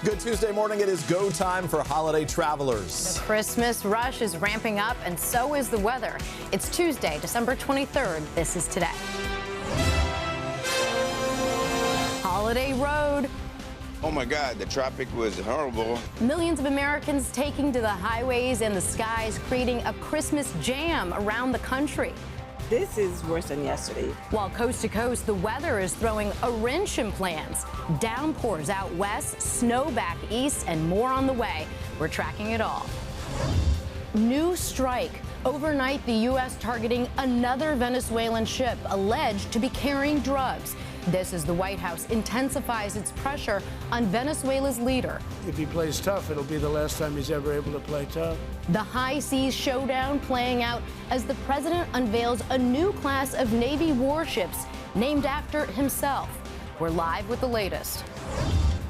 Good Tuesday morning. It is go time for holiday travelers. The Christmas rush is ramping up, and so is the weather. It's Tuesday, December 23rd. This is Today. Holiday Road. Oh my God, the traffic was horrible. Millions of Americans taking to the highways and the skies, creating a Christmas jam around the country. This is worse than yesterday. While coast to coast, the weather is throwing a wrench in plans. Downpours out west, snow back east, and more on the way. We're tracking it all. New strike. Overnight, the U.S. targeting another Venezuelan ship alleged to be carrying drugs. This as the White House intensifies its pressure on Venezuela's leader. If he plays tough, it'll be the last time he's ever able to play tough. The high seas showdown playing out as the president unveils a new class of Navy warships named after himself. We're live with the latest.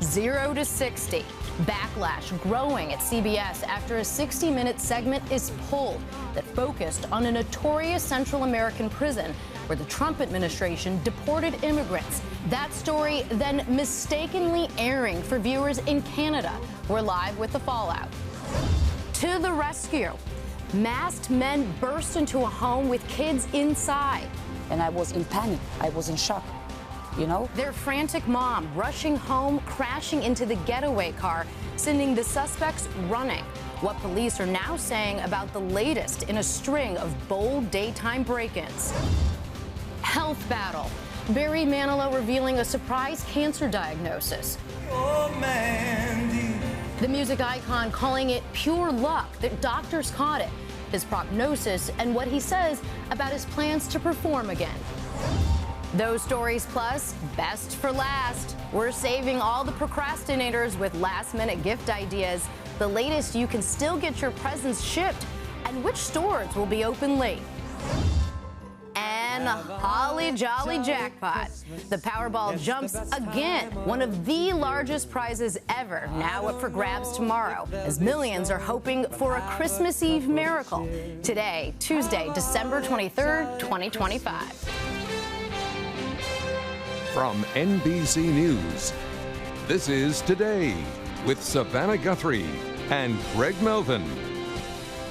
0 to 60. Backlash growing at CBS after a 60-minute segment is pulled that focused on a notorious Central American prison where the Trump administration deported immigrants. That story then mistakenly airing for viewers in Canada. We're live with the fallout. To the rescue. Masked men burst into a home with kids inside. And I was in panic. I was in shock. You know? Their frantic mom rushing home, crashing into the getaway car, sending the suspects running. What police are now saying about the latest in a string of bold daytime break-ins. Health battle. Barry Manilow revealing a surprise cancer diagnosis. Oh, Mandy. The music icon calling it pure luck that doctors caught it, his prognosis, and what he says about his plans to perform again. Those stories plus best for last. We're saving all the procrastinators with last-minute gift ideas. The latest, you can still get your presents shipped, and which stores will be open late. And Holly Jolly Jackpot. The Powerball jumps again. One of the largest prizes ever, now up for grabs tomorrow, as millions are hoping for a Christmas Eve miracle. Today, Tuesday, December 23rd, 2025. From NBC News, this is Today with Savannah Guthrie and Greg Melvin.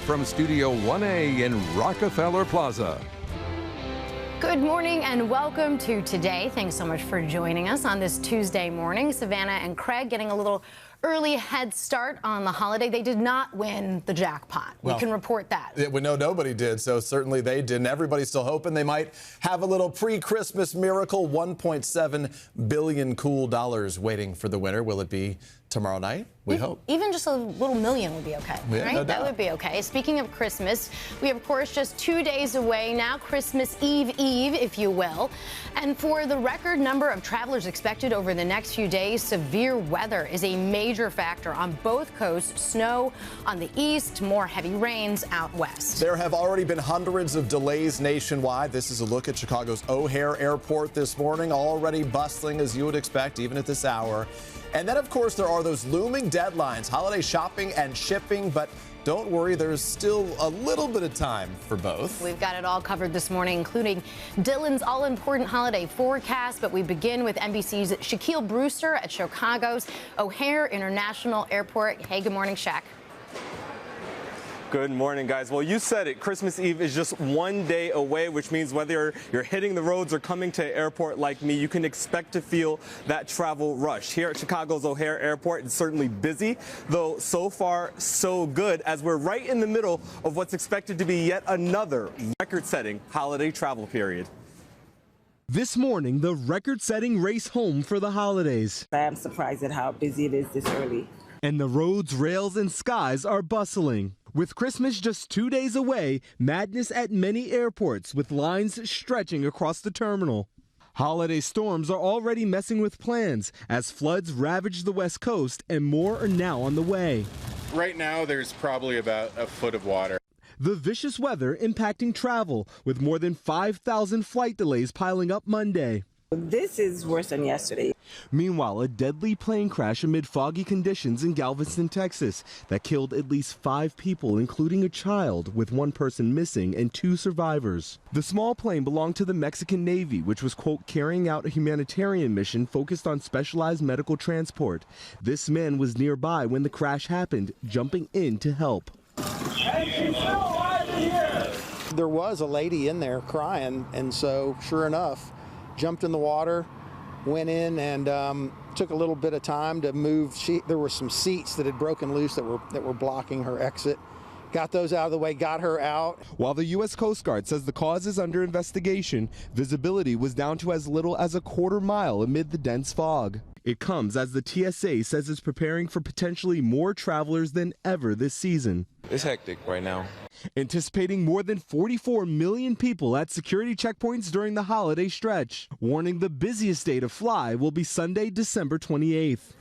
From Studio 1A in Rockefeller Plaza. Good morning and welcome to Today. Thanks so much for joining us on this Tuesday morning. Savannah and Craig getting a little early head start on the holiday. They did not win the jackpot. We can report that. We know nobody did, so certainly they didn't. Everybody's still hoping they might have a little pre-Christmas miracle. $1.7 billion cool dollars waiting for the winner. Will it be tomorrow night? We hope. Even just a little million would be okay, right? No doubt. That would be okay. Speaking of Christmas, we of course just 2 days away now, Christmas Eve, if you will. And for the record number of travelers expected over the next few days, severe weather is a major factor on both coasts. Snow on the east, more heavy rains out west. There have already been hundreds of delays nationwide. This is a look at Chicago's O'Hare Airport this morning, already bustling as you would expect, even at this hour. And then, of course, there are those looming deadlines, holiday shopping and shipping, but don't worry, there's still a little bit of time for both. We've got it all covered this morning, including Dylan's all-important holiday forecast, but we begin with NBC's Shaquille Brewster at Chicago's O'Hare International Airport. Hey, good morning, Shaq. Good morning, guys. Well, you said it. Christmas Eve is just 1 day away, which means whether you're hitting the roads or coming to an airport like me, you can expect to feel that travel rush. Here at Chicago's O'Hare Airport, it's certainly busy, though so far so good, as we're right in the middle of what's expected to be yet another record-setting holiday travel period. This morning, the record-setting race home for the holidays. I am surprised at how busy it is this early. And the roads, rails, and skies are bustling. With Christmas just 2 days away, madness at many airports with lines stretching across the terminal. Holiday storms are already messing with plans as floods ravage the West Coast and more are now on the way. Right now, there's probably about a foot of water. The vicious weather impacting travel with more than 5,000 flight delays piling up Monday. This is worse than yesterday. Meanwhile, a deadly plane crash amid foggy conditions in Galveston, Texas, that killed at least 5 people, including a child, with 1 person missing and 2 survivors. The small plane belonged to the Mexican Navy, which was, quote, carrying out a humanitarian mission focused on specialized medical transport. This man was nearby when the crash happened, jumping in to help. There was a lady in there crying, and so sure enough, jumped in the water, went in, and took a little bit of time to move. There were some seats that had broken loose that were blocking her exit. Got those out of the way, got her out. While the U.S. Coast Guard says the cause is under investigation, visibility was down to as little as a quarter mile amid the dense fog. It comes as the TSA says it's preparing for potentially more travelers than ever this season. It's hectic right now. Anticipating more than 44 million people at security checkpoints during the holiday stretch, warning the busiest day to fly will be Sunday, December 28th.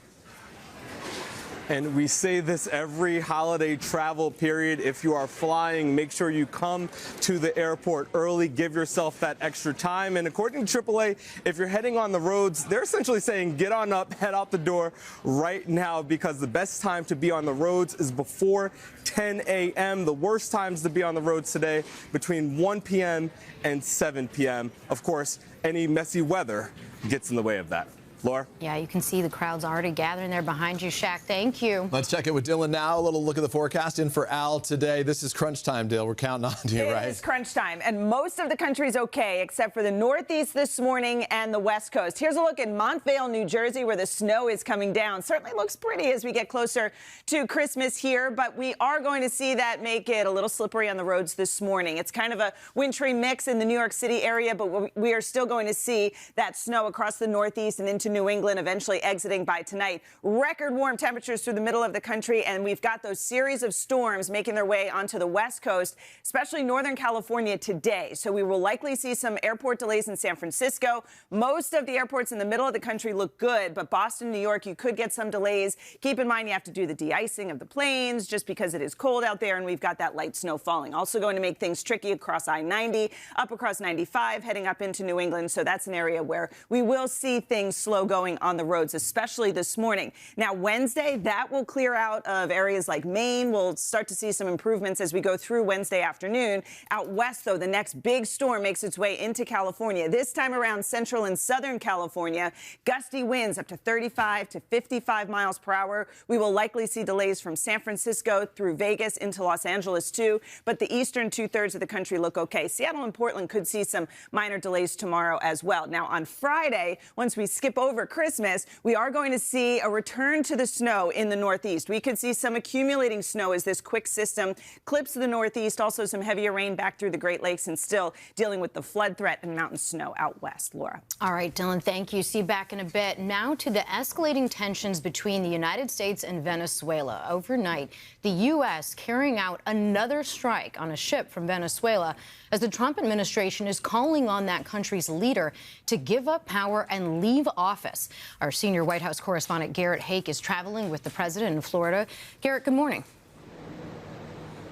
And we say this every holiday travel period. If you are flying, make sure you come to the airport early. Give yourself that extra time. And according to AAA, if you're heading on the roads, they're essentially saying get on up, head out the door right now, because the best time to be on the roads is before 10 a.m. The worst times to be on the roads today, between 1 p.m. and 7 p.m. Of course, any messy weather gets in the way of that. Laura? Yeah, you can see the crowds already gathering there behind you, Shaq. Thank you. Let's check in with Dylan now. A little look at the forecast in for Al today. This is crunch time, Dylan. We're counting on you, right? It is crunch time, and most of the country's okay, except for the Northeast this morning and the West Coast. Here's a look at Montvale, New Jersey, where the snow is coming down. Certainly looks pretty as we get closer to Christmas here, but we are going to see that make it a little slippery on the roads this morning. It's kind of a wintry mix in the New York City area, but we are still going to see that snow across the Northeast and into New England, eventually exiting by tonight. Record warm temperatures through the middle of the country, and we've got those series of storms making their way onto the West Coast, especially Northern California today. So we will likely see some airport delays in San Francisco. Most of the airports in the middle of the country look good, but Boston, New York, you could get some delays. Keep in mind you have to do the de-icing of the planes just because it is cold out there, and we've got that light snow falling. Also going to make things tricky across I-90, up across 95, heading up into New England. So that's an area where we will see things slow going on the roads, especially this morning. Now, Wednesday, that will clear out of areas like Maine. We'll start to see some improvements as we go through Wednesday afternoon. Out west, though, the next big storm makes its way into California. This time around central and southern California, gusty winds up to 35 to 55 miles per hour. We will likely see delays from San Francisco through Vegas into Los Angeles, too. But the eastern two-thirds of the country look okay. Seattle and Portland could see some minor delays tomorrow as well. Now, on Friday, once we skip over Christmas, we are going to see a return to the snow in the Northeast. We could see some accumulating snow as this quick system clips the Northeast, also some heavier rain back through the Great Lakes, and still dealing with the flood threat and mountain snow out west. Laura. All right, Dylan, thank you. See you back in a bit. Now to the escalating tensions between the United States and Venezuela. Overnight, the U.S. carrying out another strike on a ship from Venezuela as the Trump administration is calling on that country's leader to give up power and leave office. Our senior White House correspondent Garrett Haake is traveling with the president in Florida. Garrett, good morning.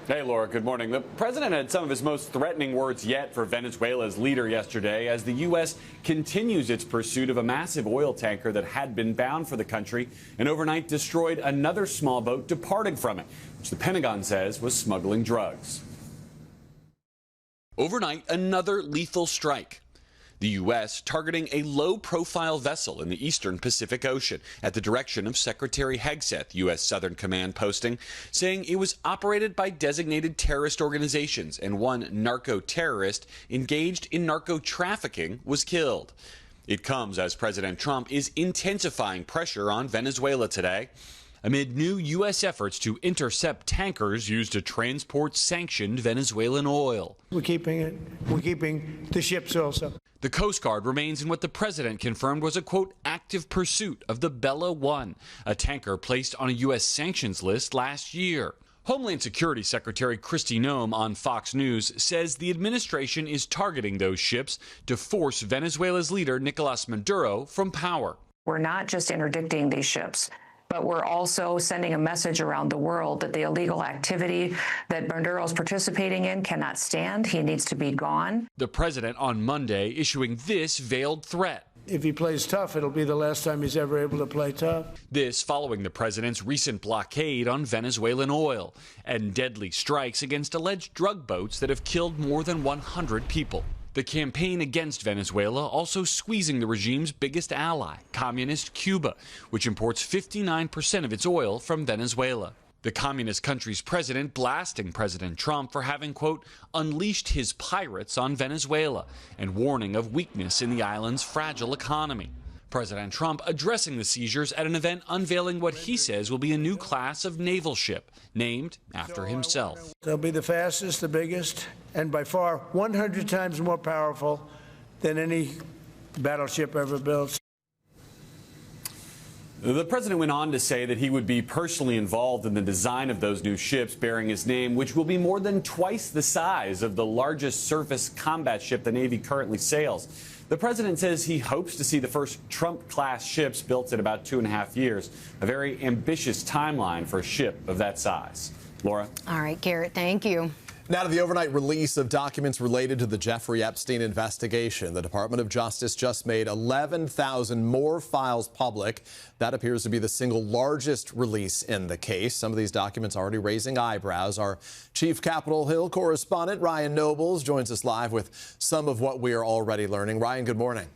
Hey, Laura, good morning. The president had some of his most threatening words yet for Venezuela's leader yesterday as the U.S. continues its pursuit of a massive oil tanker that had been bound for the country and overnight destroyed another small boat departing from it, which the Pentagon says was smuggling drugs. Overnight, another lethal strike. The U.S. targeting a low-profile vessel in the eastern Pacific Ocean at the direction of Secretary Hegseth, U.S. Southern Command posting, saying it was operated by designated terrorist organizations and one narco-terrorist engaged in narco-trafficking was killed. It comes as President Trump is intensifying pressure on Venezuela today, amid new U.S. efforts to intercept tankers used to transport sanctioned Venezuelan oil. We're keeping the ships also. The Coast Guard remains in what the president confirmed was a, quote, active pursuit of the Bella One, a tanker placed on a U.S. sanctions list last year. Homeland Security Secretary Kristi Noem on Fox News says the administration is targeting those ships to force Venezuela's leader Nicolas Maduro from power. We're not just interdicting these ships, but we're also sending a message around the world that the illegal activity that Maduro is participating in cannot stand. He needs to be gone. The president on Monday issuing this veiled threat. If he plays tough, it'll be the last time he's ever able to play tough. This following the president's recent blockade on Venezuelan oil and deadly strikes against alleged drug boats that have killed more than 100 people. The campaign against Venezuela also squeezing the regime's biggest ally, communist Cuba, which imports 59% of its oil from Venezuela. The communist country's president blasting President Trump for having, quote, unleashed his pirates on Venezuela and warning of weakness in the island's fragile economy. President Trump addressing the seizures at an event unveiling what he says will be a new class of naval ship named after himself. They'll be the fastest, the biggest, and by far 100 times more powerful than any battleship ever built. The president went on to say that he would be personally involved in the design of those new ships bearing his name, which will be more than twice the size of the largest surface combat ship the Navy currently sails. The president says he hopes to see the first Trump-class ships built in about 2.5 years, a very ambitious timeline for a ship of that size. Laura? All right, Garrett, thank you. Now to the overnight release of documents related to the Jeffrey Epstein investigation. The Department of Justice just made 11,000 more files public. That appears to be the single largest release in the case. Some of these documents already raising eyebrows. Our chief Capitol Hill correspondent, Ryan Nobles, joins us live with some of what we are already learning. Ryan, good morning.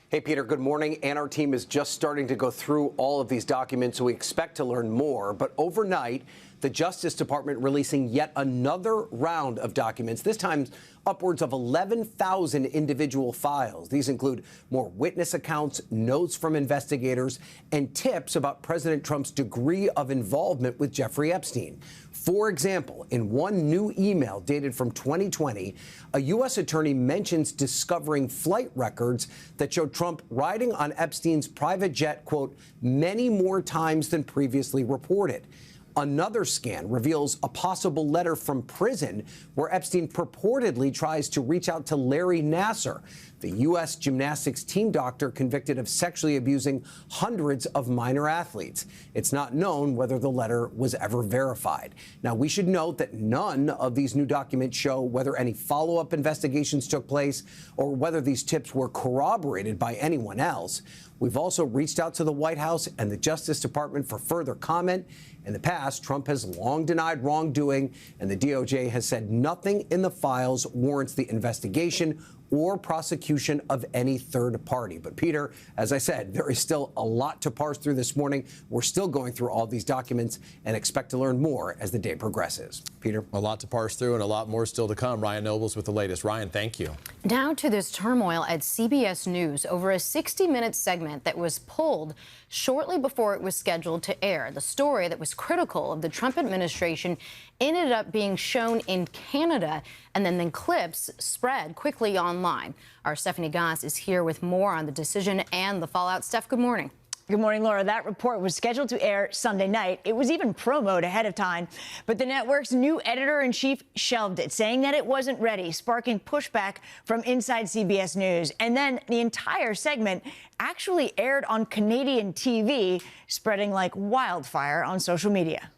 Hey, Peter, good morning. And our team is just starting to go through all of these documents, so we expect to learn more. But overnight, the Justice Department releasing yet another round of documents, this time upwards of 11,000 individual files. These include more witness accounts, notes from investigators, and tips about President Trump's degree of involvement with Jeffrey Epstein. For example, in one new email dated from 2020, a U.S. attorney mentions discovering flight records that showed Trump riding on Epstein's private jet, quote, many more times than previously reported. Another scan reveals a possible letter from prison where Epstein purportedly tries to reach out to Larry Nassar, the U.S. gymnastics team doctor convicted of sexually abusing hundreds of minor athletes. It's not known whether the letter was ever verified. Now, we should note that none of these new documents show whether any follow-up investigations took place or whether these tips were corroborated by anyone else. We've also reached out to the White House and the Justice Department for further comment. In the past, Trump has long denied wrongdoing, and the DOJ has said nothing in the files warrants the investigation or prosecution of any third party. But Peter, as I said, there is still a lot to parse through this morning. We're still going through all these documents and expect to learn more as the day progresses. Peter? A lot to parse through and a lot more still to come. Ryan Nobles with the latest. Ryan, thank you. Now to this turmoil at CBS News over a 60-minute segment that was pulled shortly before it was scheduled to air. The story that was critical of the Trump administration ended up being shown in Canada, and then clips spread quickly online. Our Stephanie Goss is here with more on the decision and the fallout. Steph, good morning. Good morning, Laura. That report was scheduled to air Sunday night. It was even promoted ahead of time, but the network's new editor-in-chief shelved it, saying that it wasn't ready, sparking pushback from inside CBS News. And then the entire segment actually aired on Canadian TV, spreading like wildfire on social media.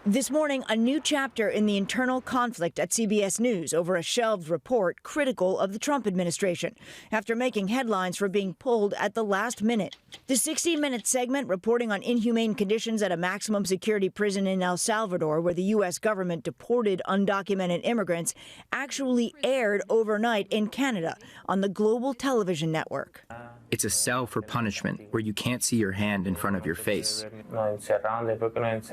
This morning, a new chapter in the internal conflict at CBS News over a shelved report critical of the Trump administration after making headlines for being pulled at the last minute. The 60-minute segment reporting on inhumane conditions at a maximum security prison in El Salvador, where the U.S. government deported undocumented immigrants, actually aired overnight in Canada on the Global Television Network. It's a cell for punishment where you can't see your hand in front of your face.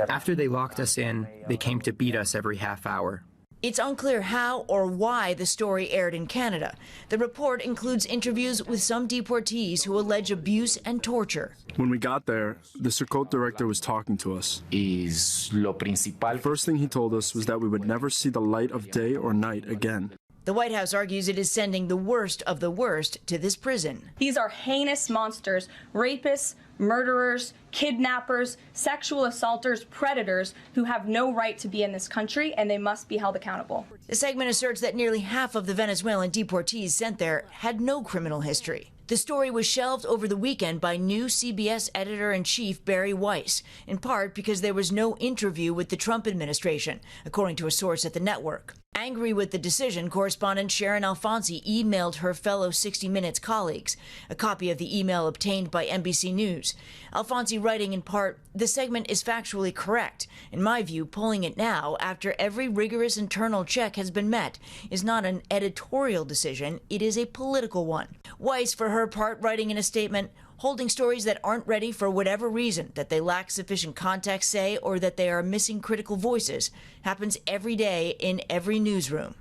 After they locked us in, they came to beat us every half hour. It's unclear how or why the story aired in Canada. The report includes interviews with some deportees who allege abuse and torture. When we got there, the Circuit director was talking to us. The first thing he told us was that we would never see the light of day or night again. The White House argues it is sending the worst of the worst to this prison. These are heinous monsters, rapists, murderers, kidnappers, sexual assaulters, predators who have no right to be in this country, and they must be held accountable. The segment asserts that nearly half of the Venezuelan deportees sent there had no criminal history. The story was shelved over the weekend by new CBS editor-in-chief Barry Weiss, in part because there was no interview with the Trump administration, according to a source at the network. Angry with the decision, correspondent Sharon Alfonsi emailed her fellow 60 Minutes colleagues. A copy of the email obtained by NBC News. Alfonsi writing in part, "The segment is factually correct. In my view, pulling it now, after every rigorous internal check has been met, is not an editorial decision, it is a political one." Weiss, for her part, writing in a statement, "Holding stories that aren't ready for whatever reason, that they lack sufficient context, say, or that they are missing critical voices, happens every day in every newsroom."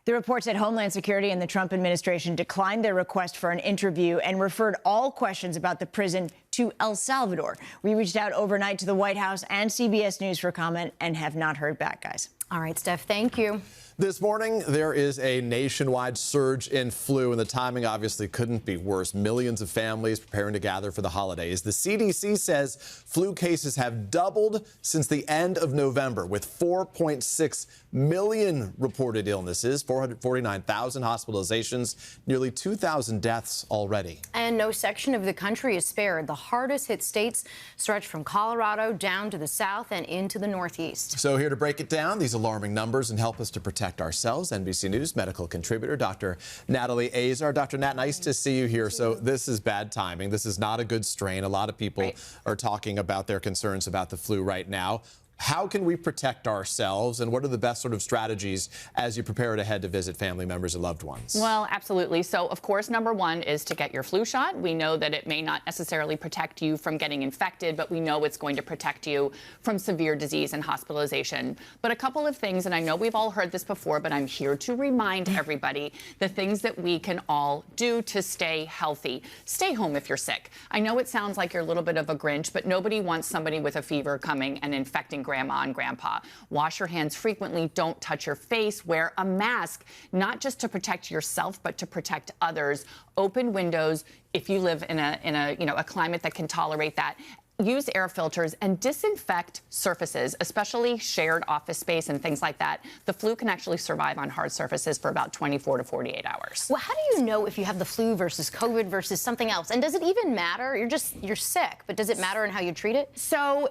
The report said Homeland Security and the Trump administration declined their request for an interview and referred all questions about the prison to El Salvador. We reached out overnight to the White House and CBS News for comment and have not heard back, guys. All right, Steph, thank you. This morning, there is a nationwide surge in flu, and the timing obviously couldn't be worse. Millions of families preparing to gather for the holidays. The CDC says flu cases have doubled since the end of November, with 4.6 million reported illnesses, 449,000 hospitalizations, nearly 2,000 deaths already. And no section of the country is spared. The hardest hit states stretch from Colorado down to the south and into the Northeast. So here to break it down, these alarming numbers, and help us to protect ourselves, NBC News medical contributor Dr. Natalie Azar. Dr. Nat, nice to see you here. So this is bad timing. This is not a good strain. A lot of people are talking about their concerns about the flu right now. How can we protect ourselves, and what are the best sort of strategies as you prepare ahead to visit family members and loved ones? Well, absolutely. So, of course, number one is to get your flu shot. We know that it may not necessarily protect you from getting infected, but we know it's going to protect you from severe disease and hospitalization. But a couple of things, and I know we've all heard this before, but I'm here to remind everybody the things that we can all do to stay healthy. Stay home if you're sick. I know it sounds like you're a little bit of a Grinch, but nobody wants somebody with a fever coming and infecting grandma and grandpa. Wash your hands frequently. Don't touch your face. Wear a mask, not just to protect yourself, but to protect others. Open windows if you live in a climate that can tolerate that. Use air filters and disinfect surfaces, especially shared office space and things like that. The flu can actually survive on hard surfaces for about 24 to 48 hours. Well, how do you know if you have the flu versus COVID versus something else? And does it even matter? You're sick, but does it matter in how you treat it? So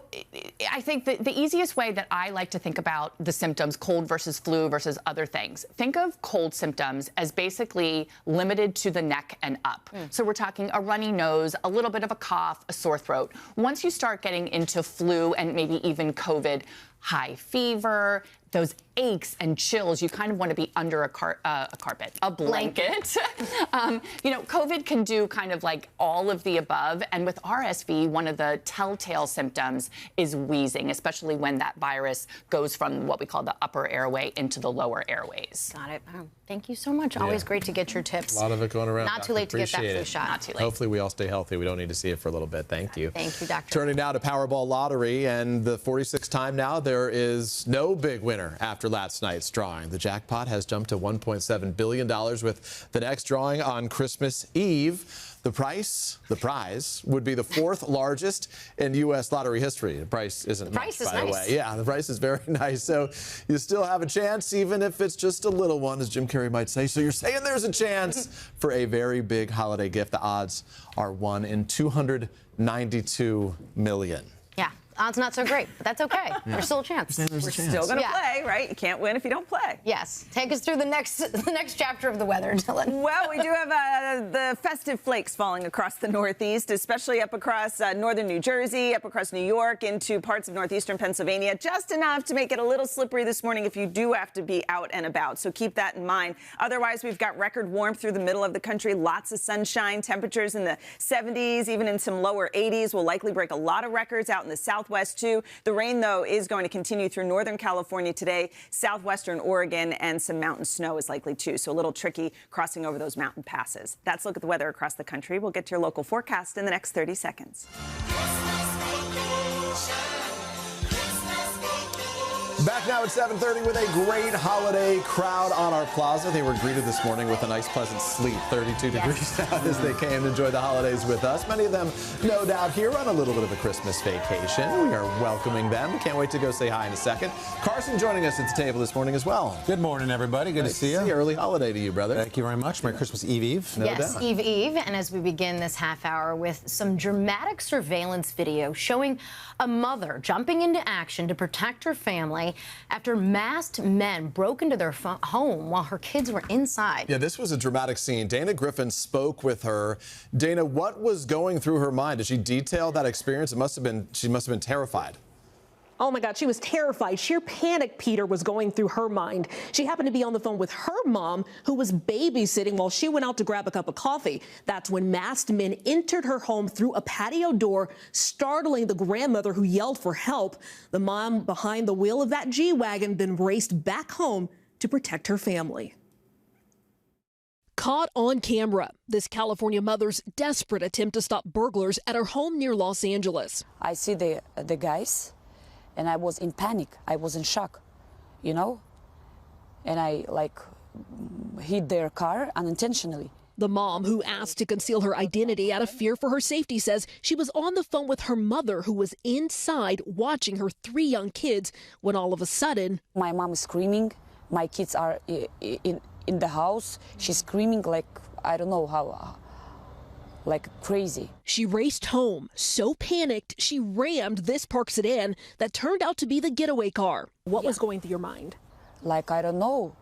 I think the easiest way that I like to think about the symptoms, cold versus flu versus other things, think of cold symptoms as basically limited to the neck and up. So we're talking a runny nose, a little bit of a cough, a sore throat. Once you start getting into flu and maybe even COVID, high fever, those aches and chills, you kind of want to be under a carpet, a blanket. COVID can do kind of like all of the above. And with RSV, one of the telltale symptoms is wheezing, especially when that virus goes from what we call the upper airway into the lower airways. Got it. Oh, thank you so much. Yeah. Always great to get your tips. A lot of it going around. Not too late to get that flu shot. Not too late. Hopefully we all stay healthy. We don't need to see it for a little bit. Thank you. Thank you, Doctor. Turning now to Powerball Lottery, and the 46th time now, there is no big winner after last night's drawing. The jackpot has jumped to $1.7 billion with the next drawing on Christmas Eve. The prize would be the fourth largest in U.S. lottery history. The price isn't much, by the way. Yeah, the price is very nice. So you still have a chance, even if it's just a little one, as Jim Carrey might say. So you're saying there's a chance for a very big holiday gift. The odds are 1 in 292 million. Yeah, odds not so great, but that's okay. There's still a chance. We're still going to play, right? You can't win if you don't play. Yes. Take us through the next chapter of the weather, Dylan. Well, we do have the festive flakes falling across the Northeast, especially up across northern New Jersey, up across New York, into parts of northeastern Pennsylvania. Just enough to make it a little slippery this morning if you do have to be out and about. So keep that in mind. Otherwise, we've got record warmth through the middle of the country. Lots of sunshine. Temperatures in the 70s, even in some lower 80s. Will likely break a lot of records out in the southwest, too. The rain, though, is going to continue through northern California today. Southwestern Oregon and some mountain snow is likely, too. So a little tricky crossing over those mountain passes. That's a look at the weather across the country. We'll get to your local forecast in the next 30 seconds. Back now at 7:30 with a great holiday crowd on our plaza. They were greeted this morning with a nice, pleasant sleep. 32 degrees out as they came to enjoy the holidays with us. Many of them, no doubt, here on a little bit of a Christmas vacation. We are welcoming them. Can't wait to go say hi in a second. Carson joining us at the table this morning as well. Good morning, everybody. Good to see you. Early holiday to you, brother. Thank you very much. Merry Christmas Eve. No yes, doubt. Eve. And as we begin this half hour with some dramatic surveillance video showing a mother jumping into action to protect her family after masked men broke into their home while her kids were inside. Yeah, this was a dramatic scene. Dana Griffin spoke with her. Dana, what was going through her mind? Did she detail that experience? She must have been terrified. Oh my God, she was terrified. Sheer panic, Peter, was going through her mind. She happened to be on the phone with her mom, who was babysitting while she went out to grab a cup of coffee. That's when masked men entered her home through a patio door, startling the grandmother, who yelled for help. The mom behind the wheel of that G-Wagon then raced back home to protect her family. Caught on camera, this California mother's desperate attempt to stop burglars at her home near Los Angeles. I see the guys, and I was in panic. I was in shock, you know? And I hit their car unintentionally. The mom, who asked to conceal her identity out of fear for her safety, says she was on the phone with her mother, who was inside watching her 3 young kids, when all of a sudden... My mom is screaming. My kids are in the house. She's screaming like, I don't know how... like crazy. She raced home, so panicked she rammed this parked sedan that turned out to be the getaway car. What was going through your mind? Like, I don't know.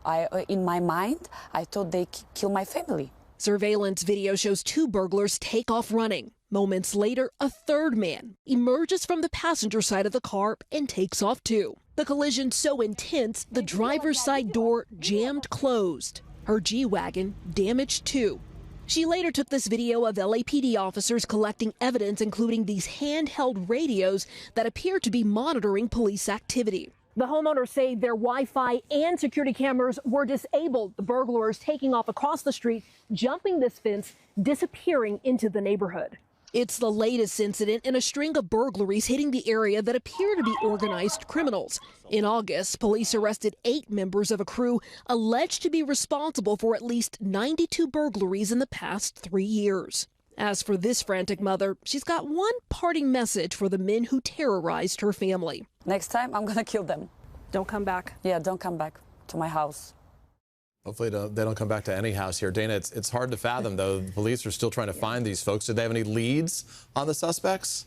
In my mind, I thought they killed my family. Surveillance video shows 2 burglars take off running. Moments later, a third man emerges from the passenger side of the car and takes off too. The collision so intense, the driver's side door jammed closed. Her G-Wagon damaged too. She later took this video of LAPD officers collecting evidence, including these handheld radios that appear to be monitoring police activity. The homeowners say their Wi-Fi and security cameras were disabled. The burglars taking off across the street, jumping this fence, disappearing into the neighborhood. It's the latest incident in a string of burglaries hitting the area that appear to be organized criminals. In August, police arrested 8 members of a crew alleged to be responsible for at least 92 burglaries in the past 3 years. As for this frantic mother, she's got one parting message for the men who terrorized her family. Next time, I'm gonna kill them. Don't come back. Yeah, don't come back to my house. Hopefully they don't come back to any house here. Dana, it's hard to fathom, though. The police are still trying to find these folks. Did they have any leads on the suspects?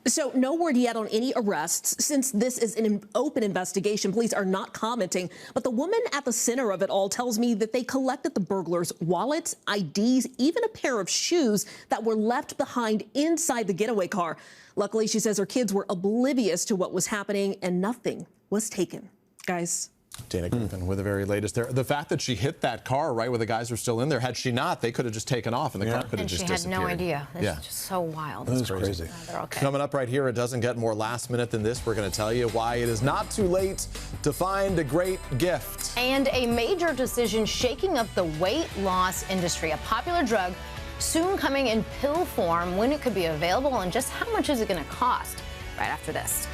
So no word yet on any arrests. Since this is an open investigation, police are not commenting. But the woman at the center of it all tells me that they collected the burglars' wallets, IDs, even a pair of shoes that were left behind inside the getaway car. Luckily, she says her kids were oblivious to what was happening and nothing was taken. Guys. Dana Griffin with the very latest there. The fact that she hit that car right where the guys were still in there, had she not, they could have just taken off and the car could have just disappeared. She had no idea. It's just so wild. That's crazy. They're okay. Coming up right here, it doesn't get more last minute than this. We're going to tell you why it is not too late to find a great gift. And a major decision shaking up the weight loss industry. A popular drug soon coming in pill form, when it could be available, and just how much is it going to cost? Right after this.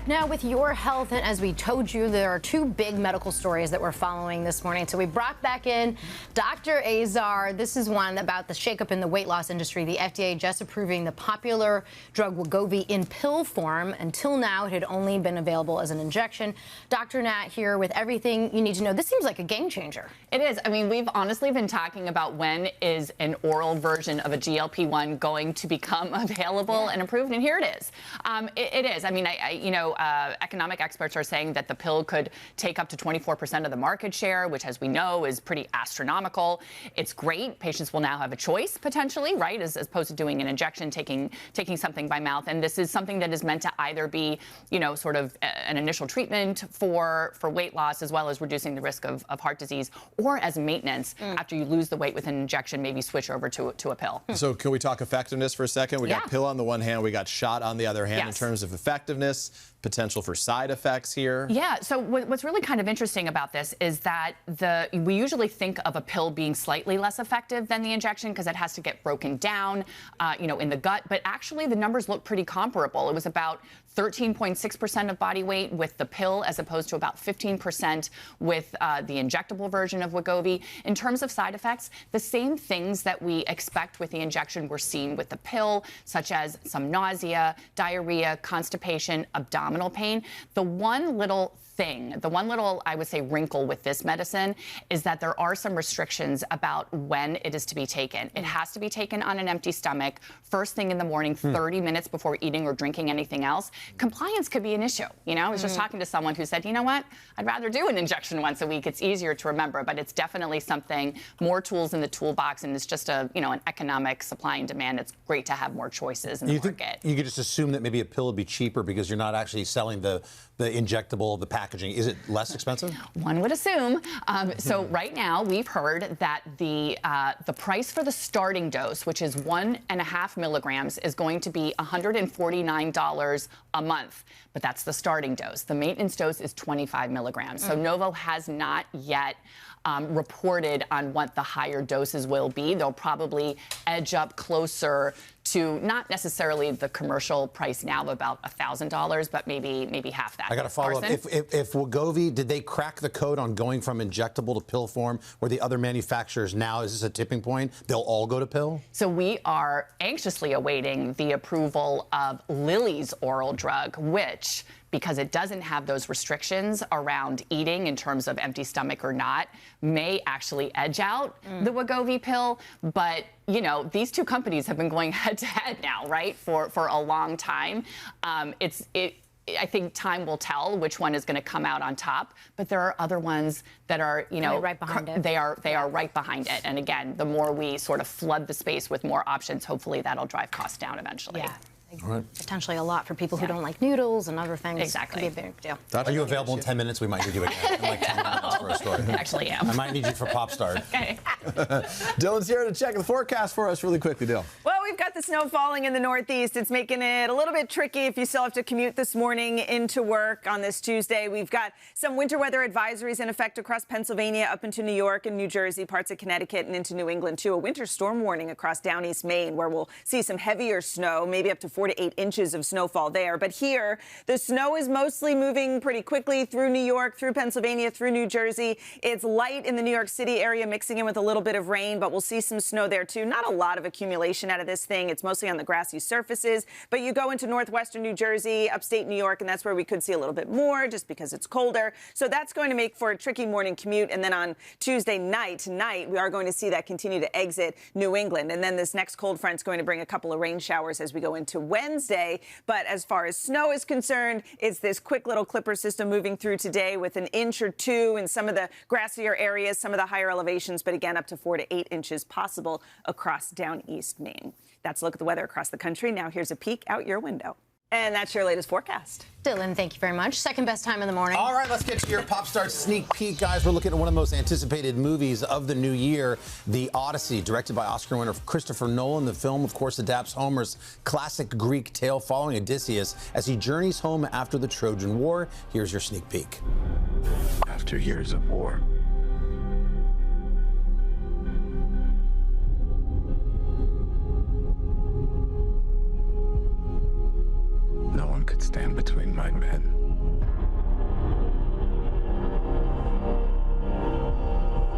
Now with your health, and as we told you, there are 2 big medical stories that we're following this morning. So we brought back in Dr. Azar. This is one about the shakeup in the weight loss industry. The FDA just approving the popular drug Wegovy in pill form. Until now, it had only been available as an injection. Dr. Nat here with everything you need to know. This seems like a game changer. It is. I mean, we've honestly been talking about when is an oral version of a GLP-1 going to become available and approved, and here it is. It is. I mean, economic experts are saying that the pill could take up to 24% of the market share, which, as we know, is pretty astronomical. It's great. Patients will now have a choice, potentially, right, as opposed to doing an injection, taking something by mouth. And this is something that is meant to either be, sort of an initial treatment for weight loss, as well as reducing the risk of heart disease, or as maintenance after you lose the weight with an injection, maybe switch over to a pill. So can we talk effectiveness for a second? We got pill on the one hand, we got shot on the other hand. In terms of effectiveness, potential for side effects here? Yeah, so what's really kind of interesting about this is that we usually think of a pill being slightly less effective than the injection because it has to get broken down, in the gut. But actually, the numbers look pretty comparable. It was about 13.6% of body weight with the pill, as opposed to about 15% with the injectable version of Wegovy. In terms of side effects, the same things that we expect with the injection we're seeing with the pill, such as some nausea, diarrhea, constipation, abdominal pain. The one little, I would say, wrinkle with this medicine is that there are some restrictions about when it is to be taken. It has to be taken on an empty stomach, first thing in the morning, 30 minutes before eating or drinking anything else. Compliance could be an issue. You know, I was just talking to someone who said, you know what, I'd rather do an injection once a week. It's easier to remember, but it's definitely something, more tools in the toolbox, and it's just a, you know, an economic supply and demand. It's great to have more choices in the market. You could just assume that maybe a pill would be cheaper because you're not actually selling the injectable, the packaging. Is it less expensive? One would assume. So right now, we've heard that the price for the starting dose, which is 1.5 milligrams, is going to be $149 a month. But that's the starting dose. The maintenance dose is 25 milligrams. So Novo has not yet reported on what the higher doses will be. They'll probably edge up closer to not necessarily the commercial price now of about $1,000, but maybe half that. I got to follow up. If Wegovy, did they crack the code on going from injectable to pill form, where the other manufacturers now, is this a tipping point? They'll all go to pill? So we are anxiously awaiting the approval of Lilly's oral drug, which, because it doesn't have those restrictions around eating in terms of empty stomach or not, may actually edge out the Wegovy pill. But, you know, these two companies have been going head to head now, right, for a long time. I think time will tell which one is going to come out on top, but there are other ones that are, you know, right behind it. They are right behind it. And again, the more we sort of flood the space with more options, hopefully that'll drive costs down eventually. Yeah. Potentially a lot for people who don't like noodles and other things. Exactly. Could be a big deal. Are you available in 10 minutes? We might need you again. In like 10 minutes for a story. I actually am. I might need you for Pop Star. Okay. Dylan's here to check the forecast for us really quickly, Dylan. Well, we've got the snow falling in the Northeast. It's making it a little bit tricky if you still have to commute this morning into work on this Tuesday. We've got some winter weather advisories in effect across Pennsylvania, up into New York and New Jersey, parts of Connecticut, and into New England, too. A winter storm warning across down East Maine, where we'll see some heavier snow, maybe up to 4 to 8 inches of snowfall there. But here, the snow is mostly moving pretty quickly through New York, through Pennsylvania, through New Jersey. It's light in the New York City area, mixing in with a little bit of rain, but we'll see some snow there, too. Not a lot of accumulation out of this thing. It's mostly on the grassy surfaces. But you go into northwestern New Jersey, upstate New York, and that's where we could see a little bit more just because it's colder. So that's going to make for a tricky morning commute. And then on Tuesday night, tonight, we are going to see that continue to exit New England. And then this next cold front is going to bring a couple of rain showers as we go into Wednesday. But as far as snow is concerned, it's this quick little clipper system moving through today with an inch or two in some of the grassier areas, some of the higher elevations, but again, up to 4 to 8 inches possible across down East Maine. That's a look at the weather across the country. Now here's a peek out your window. And that's your latest forecast. Dylan, thank you very much. Second best time in the morning. All right, let's get to your Pop Star sneak peek, guys. We're looking at one of the most anticipated movies of the new year, The Odyssey, directed by Oscar winner Christopher Nolan. The film, of course, adapts Homer's classic Greek tale following Odysseus as he journeys home after the Trojan War. Here's your sneak peek. After years of war, no one could stand between my men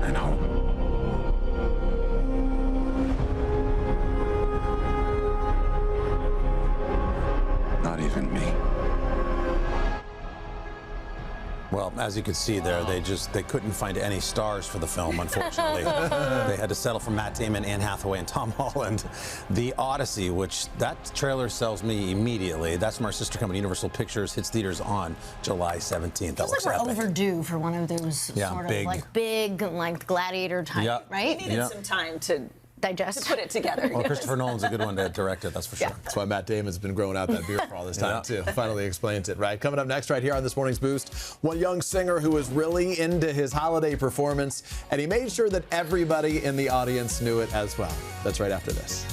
and home. Not even me. Well, as you can see there, they couldn't find any stars for the film, unfortunately. They had to settle for Matt Damon, Anne Hathaway, and Tom Holland. The Odyssey, which that trailer sells me immediately. That's from our sister company, Universal Pictures. Hits theaters on July 17th. That looks like we're epic. overdue for one of those sort big. of like big, like gladiator type, right? We needed some time to digest, to put it together. Well, Christopher Nolan's a good one to direct it, that's for sure. That's why Matt Damon's been growing out that beard for all this time, too. Finally explains it, right? Coming up next right here on this morning's Boost, one young singer who was really into his holiday performance, and he made sure that everybody in the audience knew it as well. That's right after this.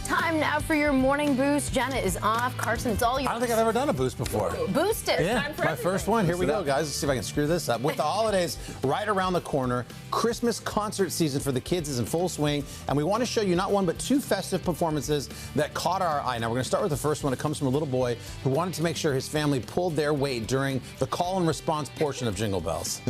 Time now for your morning boost. Jenna is off. Carson, it's all yours. I don't think I've ever done a boost before. Boost it. Yeah, my first one. Here we go, guys. Let's see if I can screw this up. With the holidays right around the corner, Christmas concert season for the kids is in full swing, and we want to show you not one but two festive performances that caught our eye. Now, we're going to start with the first one. It comes from a little boy who wanted to make sure his family pulled their weight during the call and response portion of Jingle Bells.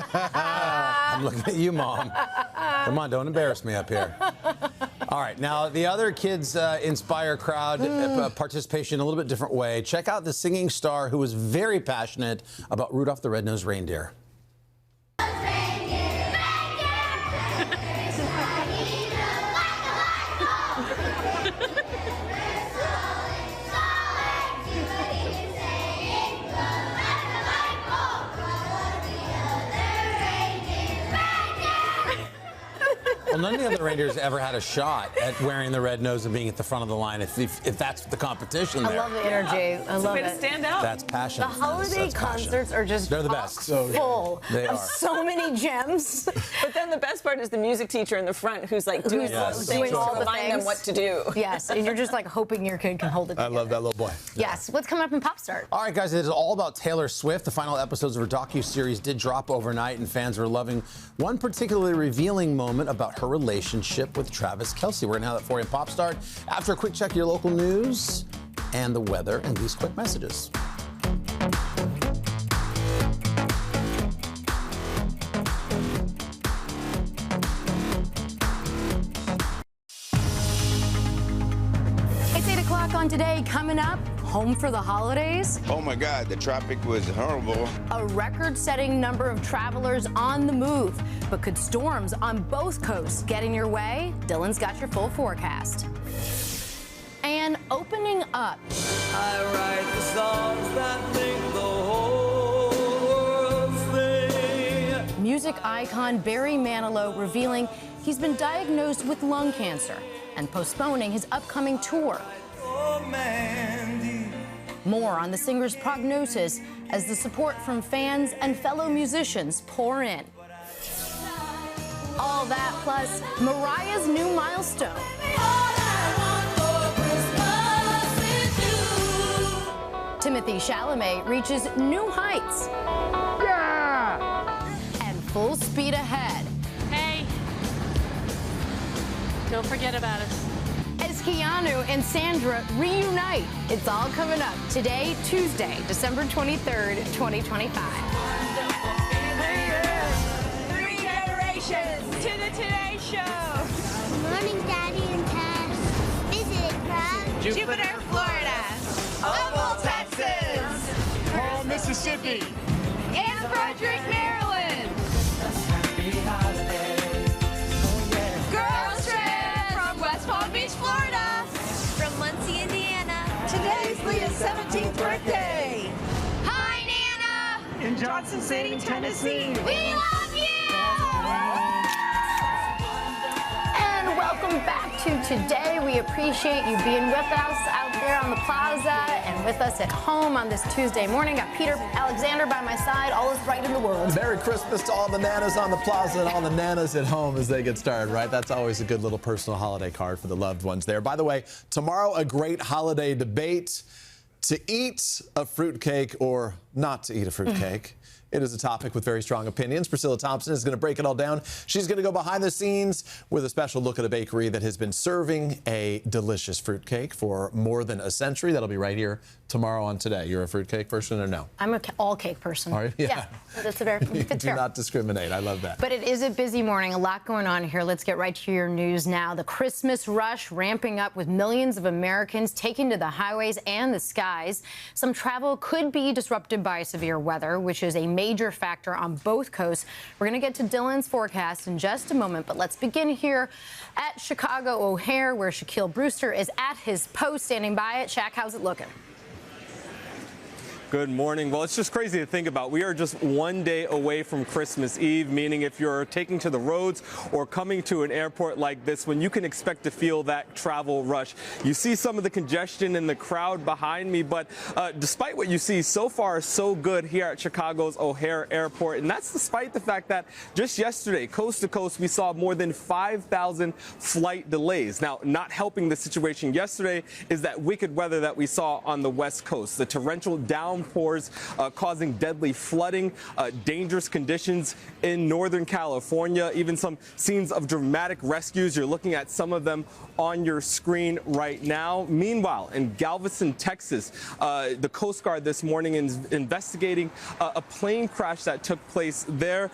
I'm looking at you, Mom. Come on, don't embarrass me up here. All right, now the other kids inspire crowd participation in a little bit different way. Check out the singing star who was very passionate about Rudolph the Red-Nosed Reindeer. Well, none of the other reindeers ever had a shot at wearing the red nose and being at the front of the line if that's the competition there. I love the energy. I love way it. to stand out. That's passion. The holiday concerts are just They're the best. full They of are. so many gems. But then the best part is the music teacher in the front who's like doing all the things to remind them what to do. Yes, and you're just like hoping your kid can hold it together. I love that little boy. Yes. What's coming up in Pop Start? All right, guys, it is all about Taylor Swift. The final episodes of her docu-series did drop overnight, and fans are loving one particularly revealing moment about her relationship with Travis Kelce. We're going to have that for you in Pop Start after a quick check of your local news and the weather and these quick messages. It's 8 o'clock on Today. Coming up, home for the holidays. Oh my God, the traffic was horrible. A record-setting number of travelers on the move. But could storms on both coasts get in your way? Dylan's got your full forecast. And opening up. I write the songs that make the whole world sing. Music icon Barry Manilow revealing he's been diagnosed with lung cancer and postponing his upcoming tour. Oh, Mandy. More on the singer's prognosis as the support from fans and fellow musicians pour in. All that plus Mariah's new milestone. Timothée Chalamet reaches new heights. Yeah! And full speed ahead. Hey, don't forget about us. As Keanu and Sandra reunite, it's all coming up today, Tuesday, December 23rd, 2025. 3 generations to the Today Show. Morning, Daddy and Tess. Visiting from Jupiter, Florida. Humble, Texas. Pearl, Mississippi. And Frederick, Maryland. Girls Trip from West Palm Beach, Florida. From Muncie, Indiana. Today's Leah's 17th birthday. Hi, Nana. In Johnson City, Tennessee. We love you. And welcome back to Today. We appreciate you being with us out there on the plaza and with us at home on this Tuesday morning. Got Peter Alexander by my side. All is right in the world. Merry Christmas to all the nanas on the plaza and all the nanas at home as they get started, right? That's always a good little personal holiday card for the loved ones there. By the way, tomorrow a great holiday debate: to eat a fruitcake or not to eat a fruitcake. It is a topic with very strong opinions. Priscilla Thompson is going to break it all down. She's going to go behind the scenes with a special look at a bakery that has been serving a delicious fruitcake for more than a century. That'll be right here tomorrow on Today. You're a fruitcake person or no? I'm an all-cake person. Are you? Yeah. That's a very You fits do fair. not discriminate. I love that. But it is a busy morning. A lot going on here. Let's get right to your news now. The Christmas rush ramping up with millions of Americans taking to the highways and the skies. Some travel could be disrupted by severe weather, which is a major factor on both coasts. We're going to get to Dylan's forecast in just a moment, but let's begin here at Chicago O'Hare, where Shaquille Brewster is at his post, standing by it. Shaq, how's it looking? Good morning. Well, it's just crazy to think about. We are just one day away from Christmas Eve, meaning if you're taking to the roads or coming to an airport like this one, you can expect to feel that travel rush. You see some of the congestion in the crowd behind me, but despite what you see, so far so good here at Chicago's O'Hare Airport. And that's despite the fact that just yesterday, coast to coast, we saw more than 5,000 flight delays. Now, not helping the situation yesterday is that wicked weather that we saw on the West Coast. The torrential downpours causing deadly flooding, dangerous conditions in Northern California, even some scenes of dramatic rescues. You're looking at some of them on your screen right now. Meanwhile, in Galveston, Texas, the Coast Guard this morning is investigating a plane crash that took place there.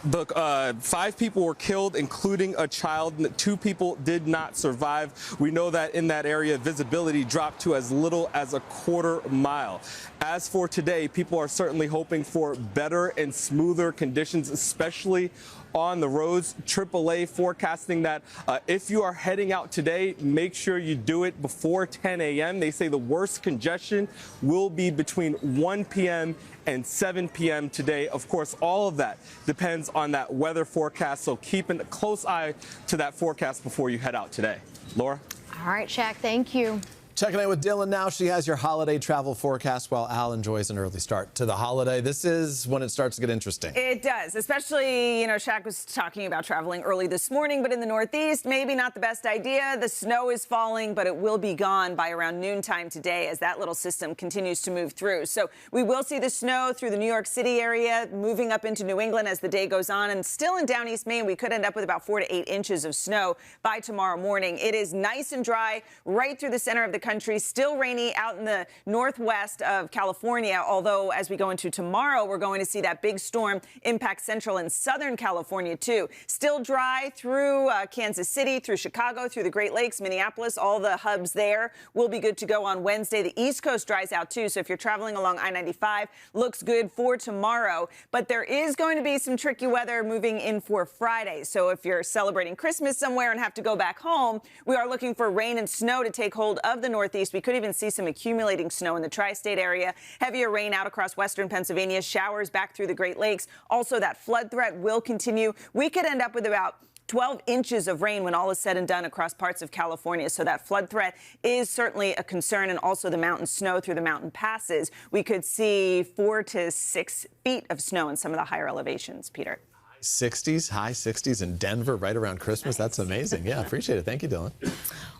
5 people were killed, including a child. 2 people did not survive. We know that in that area, visibility dropped to as little as a quarter mile. As for today, people are certainly hoping for better and smoother conditions, especially on the roads. AAA forecasting that if you are heading out today, make sure you do it before 10 a.m. They say the worst congestion will be between 1 p.m. and 7 p.m. today. Of course, all of that depends on that weather forecast, so keep a close eye to that forecast before you head out today. Laura? All right, Shaq, thank you. Checking in with Dylan now. She has your holiday travel forecast while Al enjoys an early start to the holiday. This is when it starts to get interesting. It does, especially, Shaq was talking about traveling early this morning, but in the Northeast, maybe not the best idea. The snow is falling, but it will be gone by around noontime today as that little system continues to move through. So we will see the snow through the New York City area, moving up into New England as the day goes on. And still in down East Maine, we could end up with about 4 to 8 inches of snow by tomorrow morning. It is nice and dry right through the center of the country. Still rainy out in the northwest of California, although as we go into tomorrow, we're going to see that big storm impact central and southern California, too. Still dry through Kansas City, through Chicago, through the Great Lakes, Minneapolis. All the hubs there will be good to go on Wednesday. The East Coast dries out, too, so if you're traveling along I-95, looks good for tomorrow. But there is going to be some tricky weather moving in for Friday. So if you're celebrating Christmas somewhere and have to go back home, we are looking for rain and snow to take hold of the Northeast. We could even see some accumulating snow in the tri-state area. Heavier rain out across western Pennsylvania, showers back through the Great Lakes. Also, that flood threat will continue. We could end up with about 12 inches of rain when all is said and done across parts of California. So that flood threat is certainly a concern, and also the mountain snow through the mountain passes. We could see 4 to 6 feet of snow in some of the higher elevations, Peter. 60s, high 60s in Denver right around Christmas. That's amazing. Yeah, appreciate it. Thank you, Dylan.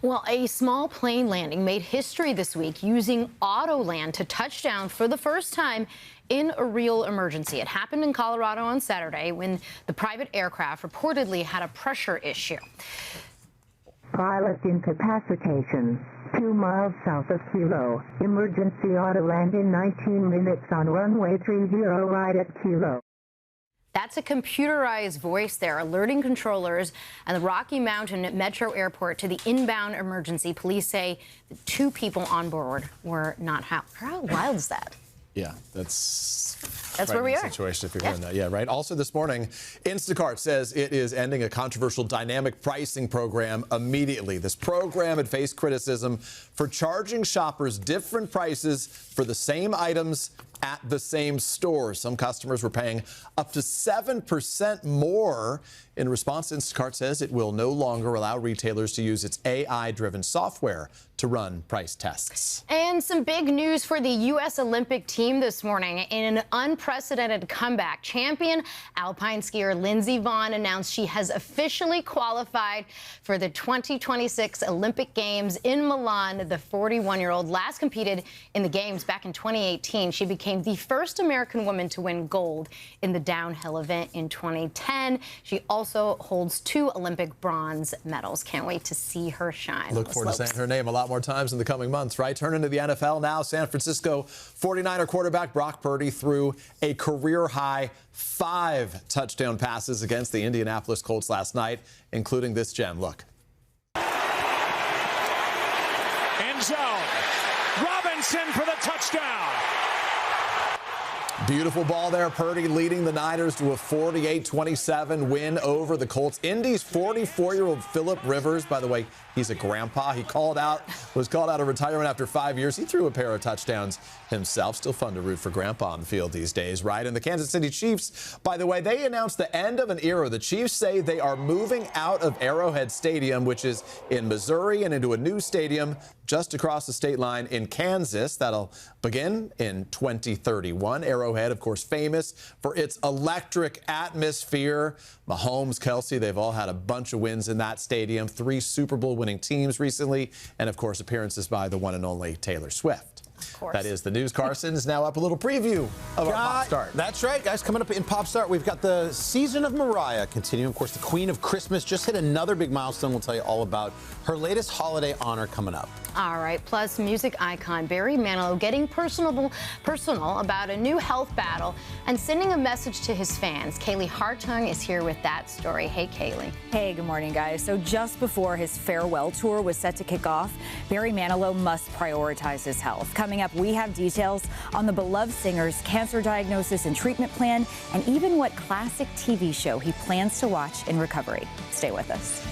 Well, a small plane landing made history this week using Autoland to touch down for the first time in a real emergency. It happened in Colorado on Saturday when the private aircraft reportedly had a pressure issue. Pilot incapacitation. 2 miles south of Kilo. Emergency Autoland in 19 minutes on runway 30 right at Kilo. That's a computerized voice there, alerting controllers and the Rocky Mountain Metro Airport to the inbound emergency. Police say the 2 people on board were not out. How wild is that? Yeah, that's where we are. Situation if you're hearing that. Yeah, right. Also this morning, Instacart says it is ending a controversial dynamic pricing program immediately. This program had faced criticism for charging shoppers different prices for the same items at the same store. Some customers were paying up to 7% more. In response, Instacart says it will no longer allow retailers to use its AI-driven software to run price tests. And some big news for the U.S. Olympic team this morning. In an unprecedented comeback, champion alpine skier Lindsey Vonn announced she has officially qualified for the 2026 Olympic Games in Milan. The 41-year-old last competed in the Games back in 2018. She became the first American woman to win gold in the downhill event in 2010. She also holds 2 Olympic bronze medals. Can't wait to see her shine. Look forward to saying her name a lot more times in the coming months, right? Turning to the NFL now, San Francisco 49er quarterback Brock Purdy threw a career-high 5 touchdown passes against the Indianapolis Colts last night, including this gem. Look. End zone. Robinson for the touchdown. Beautiful ball there. Purdy leading the Niners to a 48-27 win over the Colts. Indy's 44-year-old Phillip Rivers, by the way, he's a grandpa. He was called out of retirement after 5 years. He threw a pair of touchdowns himself. Still fun to root for grandpa on the field these days, right? And the Kansas City Chiefs, by the way, they announced the end of an era. The Chiefs say they are moving out of Arrowhead Stadium, which is in Missouri, and into a new stadium just across the state line in Kansas. That'll begin in 2031. Arrowhead, of course, famous for its electric atmosphere. Mahomes, Kelsey, they've all had a bunch of wins in that stadium. 3 Super Bowl winning teams recently. And, of course, appearances by the one and only Taylor Swift. That is the news. Carson's now up a little preview of our Pop Start. That's right, guys. Coming up in Pop Start, we've got the season of Mariah continuing. Of course, the Queen of Christmas just hit another big milestone. We'll tell you all about her latest holiday honor coming up. All right. Plus, music icon Barry Manilow getting personal about a new health battle and sending a message to his fans. Kaylee Hartung is here with that story. Hey, Kaylee. Hey, good morning, guys. So just before his farewell tour was set to kick off, Barry Manilow must prioritize his health. Coming up, we have details on the beloved singer's cancer diagnosis and treatment plan, and even what classic TV show he plans to watch in recovery. Stay with us.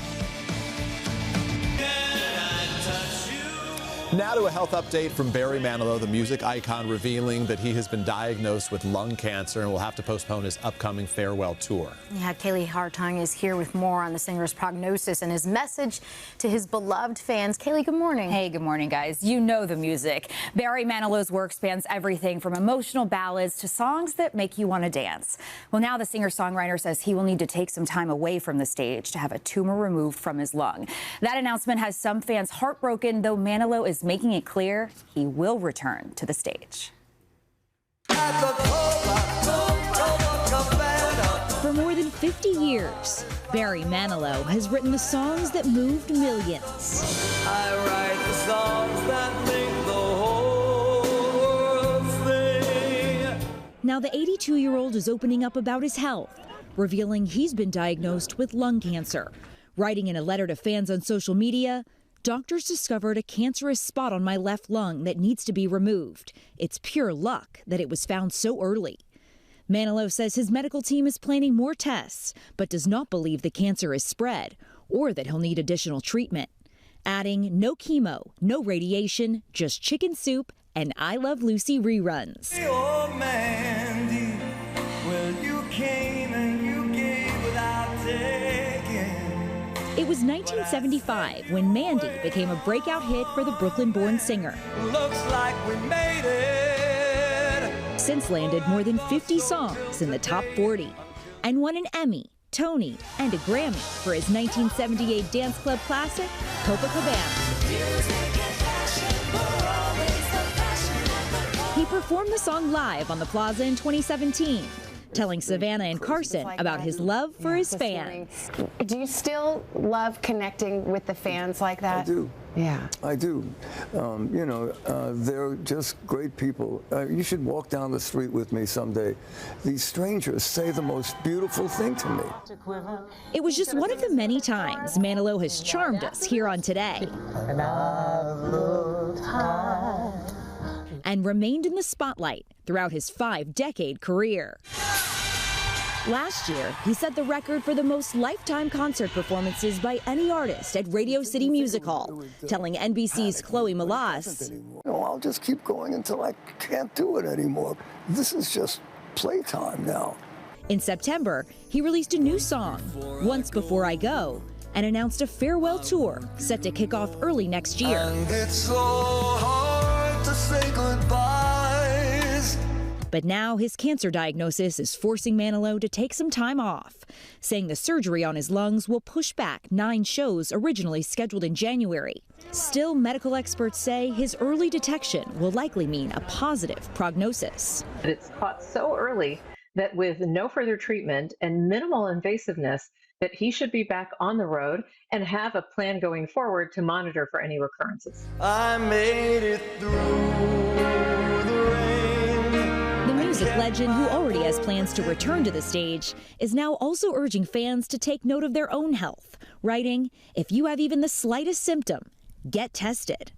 Now to a health update from Barry Manilow, the music icon, revealing that he has been diagnosed with lung cancer and will have to postpone his upcoming farewell tour. Yeah, Kaylee Hartung is here with more on the singer's prognosis and his message to his beloved fans. Kaylee, good morning. Hey, good morning, guys. You know the music. Barry Manilow's work spans everything from emotional ballads to songs that make you want to dance. Well, now the singer-songwriter says he will need to take some time away from the stage to have a tumor removed from his lung. That announcement has some fans heartbroken, though Manilow is making it clear he will return to the stage. For more than 50 years, Barry Manilow has written the songs that moved millions. I write the songs that make the whole world sing. Now the 82-year-old is opening up about his health, revealing he's been diagnosed with lung cancer. Writing in a letter to fans on social media, "Doctors discovered a cancerous spot on my left lung that needs to be removed. It's pure luck that it was found so early." Manilow says his medical team is planning more tests, but does not believe the cancer is spread or that he'll need additional treatment. Adding, no chemo, no radiation, just chicken soup and I Love Lucy reruns. Oh, Mandy, well, you came and you gave without taking. It was 1975 when Mandy became a breakout hit for the Brooklyn-born singer. Looks like we made it. Since landed more than 50 songs in the top 40 and won an Emmy, Tony, and a Grammy for his 1978 dance club classic, Copacabana. He performed the song live on the Plaza in 2017. Telling Savannah and Carson about his love for his fans. Do you still love connecting with the fans like that? I do. Yeah. I do. They're just great people. You should walk down the street with me someday. These strangers say the most beautiful thing to me. It was just one of the many times Manilow has charmed us here on Today. And remained in the spotlight throughout his 5-decade career. Last year, he set the record for the most lifetime concert performances by any artist at Radio City Music Hall, telling NBC's Chloe Melas, I'll just keep going until I can't do it anymore. This is just playtime now. In September, he released a new song, Once Before I Go, and announced a farewell tour set to kick off early next year. And it's so hard to say goodbyes. But now his cancer diagnosis is forcing Manilow to take some time off, saying the surgery on his lungs will push back 9 shows originally scheduled in January. Still, medical experts say his early detection will likely mean a positive prognosis. It's caught so early that with no further treatment and minimal invasiveness, that he should be back on the road and have a plan going forward to monitor for any recurrences. I made it through the rain. The music legend, who already has plans to return to the stage, is now also urging fans to take note of their own health, writing, "If you have even the slightest symptom, get tested."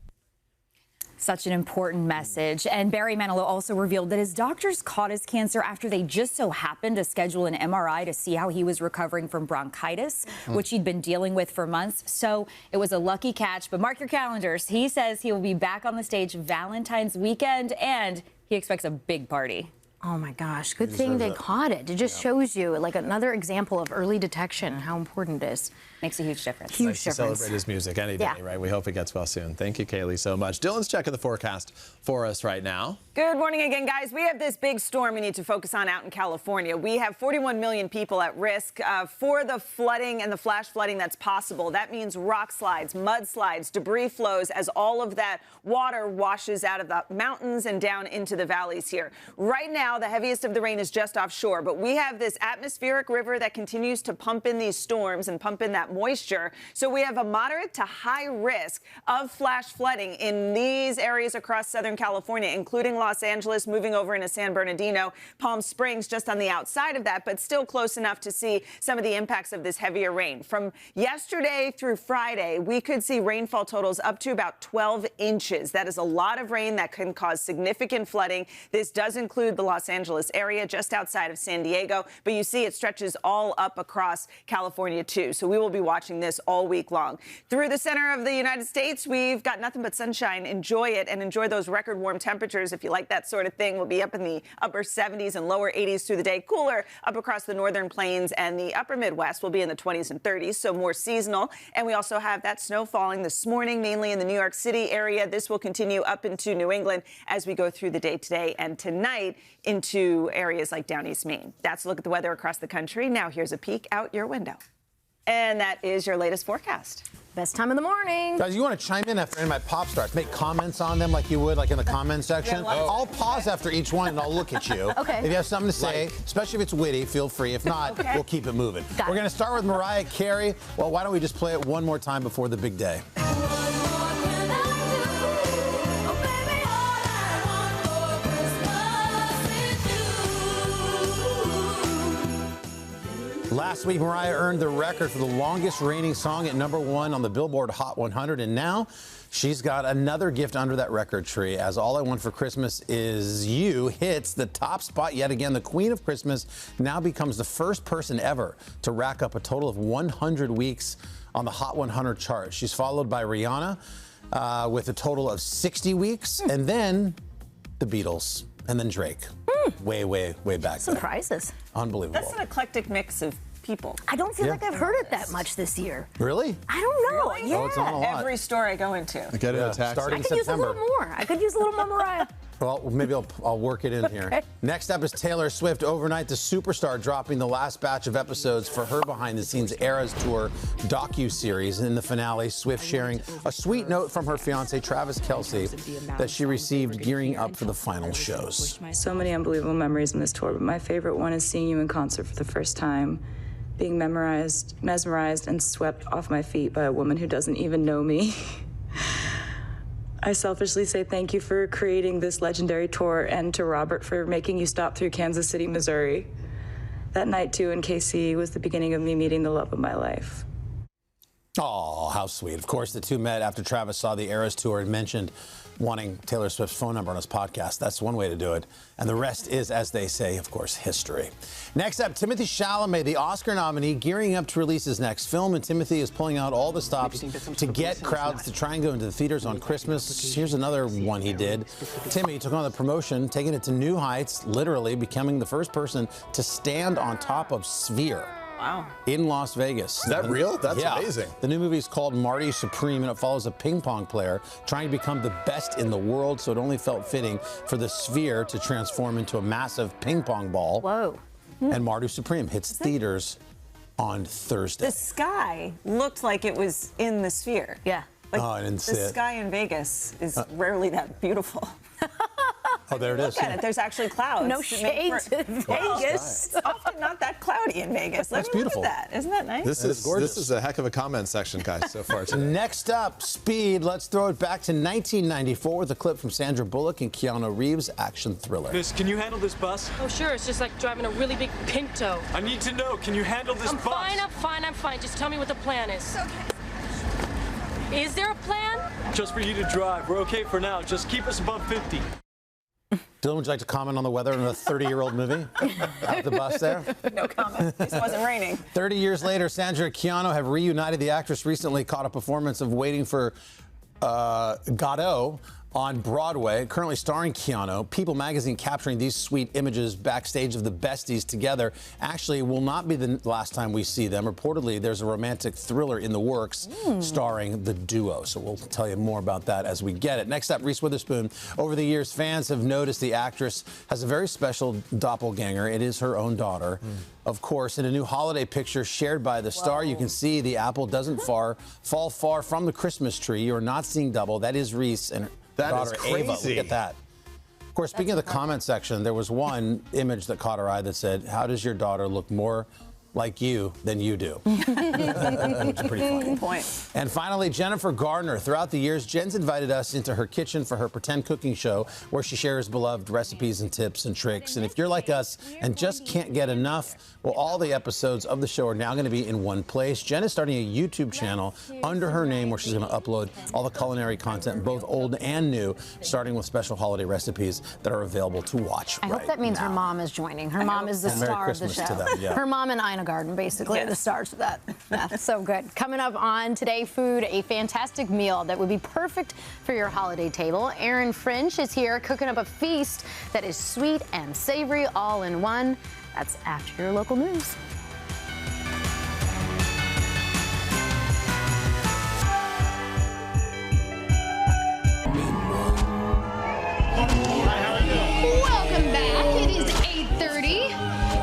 Such an important message. And Barry Manilow also revealed that his doctors caught his cancer after they just so happened to schedule an MRI to see how he was recovering from bronchitis, which he'd been dealing with for months. So it was a lucky catch. But mark your calendars. He says he will be back on the stage Valentine's weekend, and he expects a big party. Oh my gosh, good thing they caught it. It just shows you like another example of early detection and how important it is. Makes a huge difference. Huge nice to difference. celebrate his music any day, right? We hope it gets well soon. Thank you, Kaylee, so much. Dylan's checking the forecast for us right now. Good morning again, guys. We have this big storm we need to focus on out in California. We have 41 million people at risk for the flooding and the flash flooding that's possible. That means rock slides, mudslides, debris flows as all of that water washes out of the mountains and down into the valleys here. Right now, the heaviest of the rain is just offshore, but we have this atmospheric river that continues to pump in these storms and pump in that moisture. So we have a moderate to high risk of flash flooding in these areas across Southern California, including Los Angeles, moving over into San Bernardino, Palm Springs, just on the outside of that, but still close enough to see some of the impacts of this heavier rain. From yesterday through Friday, we could see rainfall totals up to about 12 inches. That is a lot of rain that can cause significant flooding. This does include the Los Angeles area, just outside of San Diego, but you see it stretches all up across California too. So we will be watching this all week long. Through the center of the United States, we've got nothing but sunshine. Enjoy it and enjoy those record warm temperatures. If you like that sort of thing, we'll be up in the upper 70s and lower 80s through the day. Cooler up across the northern plains, and the upper Midwest will be in the 20s and 30s, so more seasonal. And we also have that snow falling this morning, mainly in the New York City area. This will continue up into New England as we go through the day today and tonight into areas like down East Maine. That's a look at the weather across the country. Now here's a peek out your window. And that is your latest forecast. Best time of the morning. Guys, you want to chime in after any of my pop stars? Make comments on them like you would, like in the comments section. I'll pause after each one and I'll look at you. Okay. If you have something to say, especially if it's witty, feel free. If not, we'll keep it moving. We're going to start with Mariah Carey. Well, why don't we just play it one more time before the big day? Last week, Mariah earned the record for the longest reigning song at #1 on the Billboard Hot 100, and now she's got another gift under that record tree, as All I Want for Christmas Is You hits the top spot yet again. The Queen of Christmas now becomes the first person ever to rack up a total of 100 weeks on the Hot 100 chart. She's followed by Rihanna with a total of 60 weeks, and then the Beatles, and then Drake. Way back there. Surprises. Unbelievable. That's an eclectic mix of people. I don't feel like I've heard it that much this year. Really? I don't know. Really? Yeah. Oh, it's on a lot. Every store I go into. Get it a taxi. Starting I could use a September. little more. I could use a little more Mariah. Well, maybe I'll work it in here. Okay. Next up is Taylor Swift. Overnight, the superstar dropping the last batch of episodes for her behind-the-scenes Eras Tour docu-series. In the finale, Swift sharing a sweet note from her fiancé, Travis Kelce, that she received gearing up for the final shows. So many unbelievable memories in this tour, but my favorite one is seeing you in concert for the first time, being mesmerized and swept off my feet by a woman who doesn't even know me. I selfishly say thank you for creating this legendary tour, and to Robert for making you stop through Kansas City, Missouri. That night, too, in KC was the beginning of me meeting the love of my life. Oh, how sweet. Of course, the two met after Travis saw the Eras Tour and mentioned wanting Taylor Swift's phone number on his podcast. That's one way to do it. And the rest is, as they say, of course, history. Next up, Timothée Chalamet, the Oscar nominee, gearing up to release his next film. And Timothy is pulling out all the stops to get crowds to try and go into the theaters on Christmas. Here's another one he did. Timmy took on the promotion, taking it to new heights, literally becoming the first person to stand on top of Sphere. Wow. In Las Vegas. Is that real? That's amazing. The new movie is called Marty Supreme, and it follows a ping pong player trying to become the best in the world, so it only felt fitting for the Sphere to transform into a massive ping pong ball. Whoa. And Marty Supreme hits theaters on Thursday. The sky looked like it was in the Sphere. Yeah. Like, I didn't see the it. sky in Vegas is rarely that beautiful. Oh, there it is. Look at it. There's actually clouds. No shade to Vegas. It's often not that cloudy in Vegas. That's beautiful. Look at that. Isn't that nice? This is gorgeous. This is a heck of a comment section, guys, so far today. Next up, Speed. Let's throw it back to 1994 with a clip from Sandra Bullock and Keanu Reeves' action thriller. Miss, can you handle this bus? Oh, sure. It's just like driving a really big Pinto. I need to know, can you handle this bus? I'm fine. Just tell me what the plan is. Okay. Is there a plan? just for you to drive. We're okay for now. Just keep us above 50. Dylan, would you like to comment on the weather in a 30-year-old movie? Out the bus there? No comment. This wasn't raining. 30 years later, Sandra and Keanu have reunited. The actress recently caught a performance of Waiting for Godot on Broadway, currently starring Keanu. People magazine capturing these sweet images backstage of the besties together. Actually, will not be the last time we see them. Reportedly, there's a romantic thriller in the works starring the duo. So we'll tell you more about that as we get it. Next up, Reese Witherspoon. Over the years, fans have noticed the actress has a very special doppelganger. It is her own daughter. Of course, in a new holiday picture shared by the star, you can see the apple doesn't fall far from the Christmas tree. You're not seeing double. That is Reese and her daughter Ava. Look at that. Of course, speaking of the comment section, there was one image that caught our eye that said, "How does your daughter look more like you than you do?" Which is pretty funny. Good point. And finally, Jennifer Gardner. Throughout the years, Jen's invited us into her kitchen for her pretend cooking show where she shares beloved recipes and tips and tricks. And if you're like us and just can't get enough, well, all the episodes of the show are now going to be in one place. Jen is starting a YouTube channel under her name where she's going to upload all the culinary content, both old and new, starting with special holiday recipes that are available to watch I hope that means her mom is joining. Her mom is the star of the show. To them, yeah. Her mom and Ina Garden, basically, are the stars of that. Yeah, so good. Coming up on Today Food, a fantastic meal that would be perfect for your holiday table. Erin French is here cooking up a feast that is sweet and savory all in one. That's after your local news. Welcome back. It is 8:30,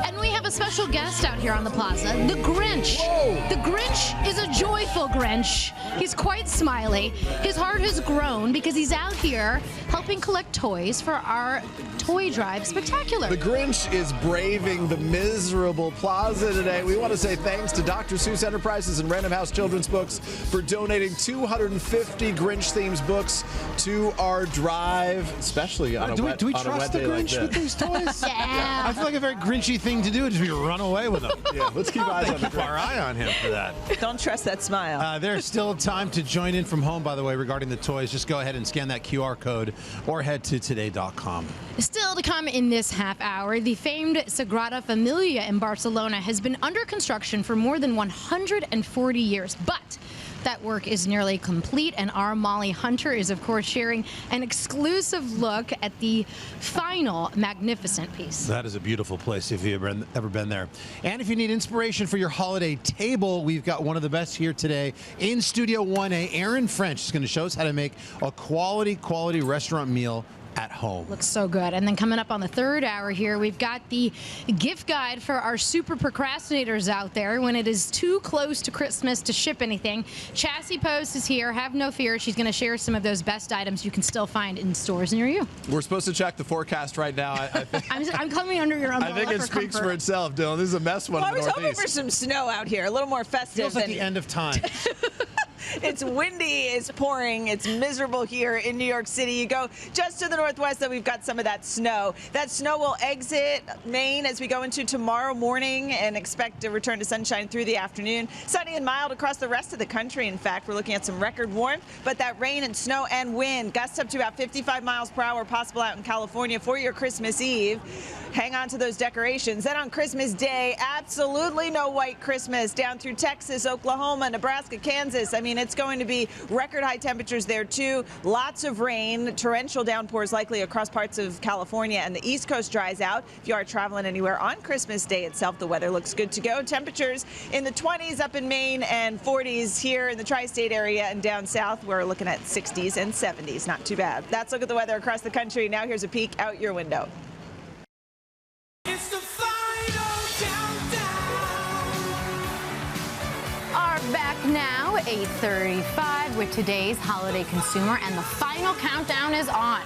and we have a special guest out here on the plaza, the Grinch. Whoa. The Grinch is a joyful Grinch. He's quite smiley. His heart has grown because he's out here helping collect toys for our Toy Drive Spectacular. The Grinch is braving the miserable plaza today. We want to say thanks to Dr. Seuss Enterprises and Random House Children's Books for donating 250 Grinch-themed books to our drive, especially on a wet Do we on a trust wet the day like Grinch with this. these toys? Yeah. I feel like a very Grinchy thing to do is be run away with them. Yeah, let's keep eyes on the Keep our eye on him for that. Don't trust that smile. There's still time to join in from home, by the way, regarding the toys. Just go ahead and scan that QR code or head to today.com. Still to come in this half hour, the famed Sagrada Familia in Barcelona has been under construction for more than 140 years, but that work is nearly complete, and our Molly Hunter is, of course, sharing an exclusive look at the final magnificent piece. That is a beautiful place if you've ever been there. And if you need inspiration for your holiday table, we've got one of the best here today in Studio 1A. Erin French is going to show us how to make a quality restaurant meal at home. Looks so good. And then coming up on the third hour here, we've got the gift guide for our super procrastinators out there when it is too close to Christmas to ship anything. Chassie Post is here. Have no fear. She's going to share some of those best items you can still find in stores near you. We're supposed to check the forecast right now. I think, I'm coming under your umbrella. I think it speaks for itself, Dylan. This is a mess one. Well, I was hoping Northeast. for some snow out here, a little more festive. Feels like the end of time. It's windy, it's pouring, it's miserable here in New York City. You go just to the northwest, and we've got some of that snow. That snow will exit Maine as we go into tomorrow morning and expect to return to sunshine through the afternoon. Sunny and mild across the rest of the country. In fact, we're looking at some record warmth, but that rain and snow and wind, gusts up to about 55 miles per hour possible out in California for your Christmas Eve. Hang on to those decorations. Then on Christmas Day, absolutely no white Christmas down through Texas, Oklahoma, Nebraska, Kansas. I mean, it's going to be record high temperatures there too. Lots of rain, torrential downpours likely across parts of California, and the East Coast dries out. If you are traveling anywhere on Christmas Day itself, the weather looks good to go. Temperatures in the 20s up in Maine and 40s here in the tri-state area, and down south we're looking at 60s and 70s. Not too bad. That's a look at the weather across the country. Now here's a peek out your window. Back now, 8:35 with today's holiday consumer, and the final countdown is on.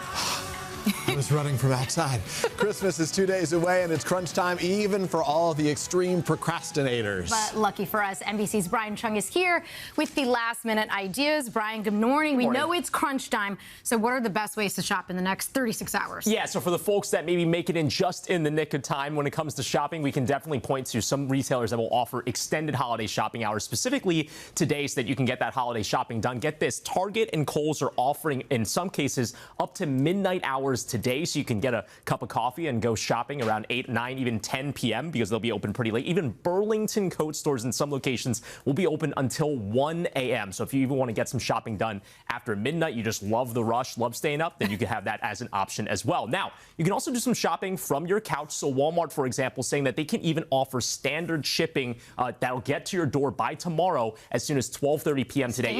I was running from outside. Christmas is 2 days away, and it's crunch time even for all the extreme procrastinators. But lucky for us, NBC's Brian Chung is here with the last-minute ideas. Brian, good morning. We know it's crunch time, so what are the best ways to shop in the next 36 hours? Yeah, so for the folks that maybe make it in just in the nick of time when it comes to shopping, we can definitely point to some retailers that will offer extended holiday shopping hours, specifically today, so that you can get that holiday shopping done. Get this, Target and Kohl's are offering, in some cases, up to midnight hours today, so you can get a cup of coffee and go shopping around 8, 9, even 10 p.m. because they'll be open pretty late. Even Burlington Coat stores in some locations will be open until 1 a.m. So if you even want to get some shopping done after midnight, you just love the rush, love staying up, then you can have that as an option as well. Now, you can also do some shopping from your couch. So Walmart, for example, saying that they can even offer standard shipping that'll get to your door by tomorrow as soon as 12:30 p.m. today.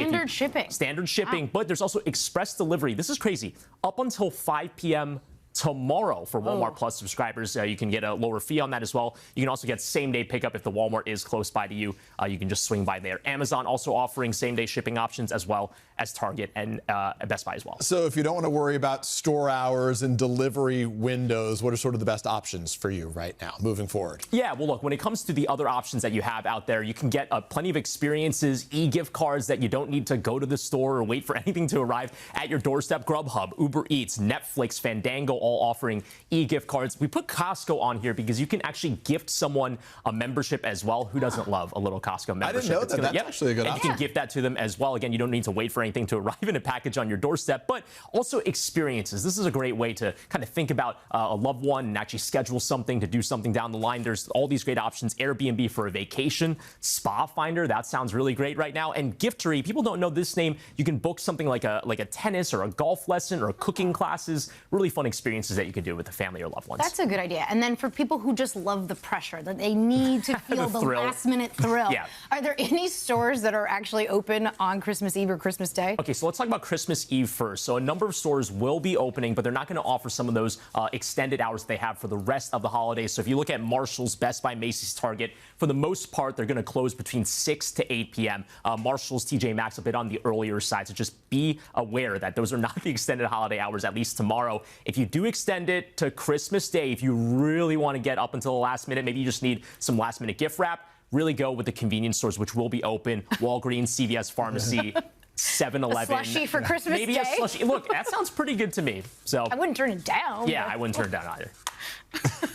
Standard shipping, but there's also express delivery. This is crazy. Up until 5 p.m. tomorrow for Walmart Plus subscribers. You can get a lower fee on that as well. You can also get same-day pickup if the Walmart is close by to you. You can just swing by there. Amazon also offering same-day shipping options as well as Target and Best Buy as well. So if you don't want to worry about store hours and delivery windows, what are sort of the best options for you right now moving forward? Yeah, well, look, when it comes to the other options that you have out there, you can get plenty of experiences, e-gift cards that you don't need to go to the store or wait for anything to arrive at your doorstep. Grubhub, Uber Eats, Netflix, Fandango, all offering e-gift cards. We put Costco on here because you can actually gift someone a membership as well. Who doesn't love a little Costco membership? I didn't know that. That's actually a good option. You can gift that to them as well. Again, you don't need to wait for anything to arrive in a package on your doorstep, but also experiences. This is a great way to kind of think about a loved one and actually schedule something to do something down the line. There's all these great options. Airbnb for a vacation, Spa Finder, that sounds really great right now. And Giftery, people don't know this name. You can book something like a tennis or a golf lesson or cooking classes. Really fun experiences that you could do with the family or loved ones. That's a good idea. And then for people who just love the pressure, that they need to feel the last-minute thrill, are there any stores that are actually open on Christmas Eve or Christmas Day? Okay, so let's talk about Christmas Eve first. So a number of stores will be opening, but they're not going to offer some of those extended hours that they have for the rest of the holidays. So if you look at Marshall's, Best Buy, Macy's, Target, for the most part, they're going to close between 6 to 8 p.m. Marshall's, TJ Maxx, a bit on the earlier side. So just be aware that those are not the extended holiday hours, at least tomorrow. If you do extend it to Christmas Day, if you really want to get up until the last minute, maybe you just need some last-minute gift wrap, really go with the convenience stores, which will be open. Walgreens, CVS Pharmacy, 7-Eleven. A slushie for Christmas Maybe Day? a slushie. Look, that sounds pretty good to me. So I wouldn't turn it down. Yeah, I wouldn't turn it down either.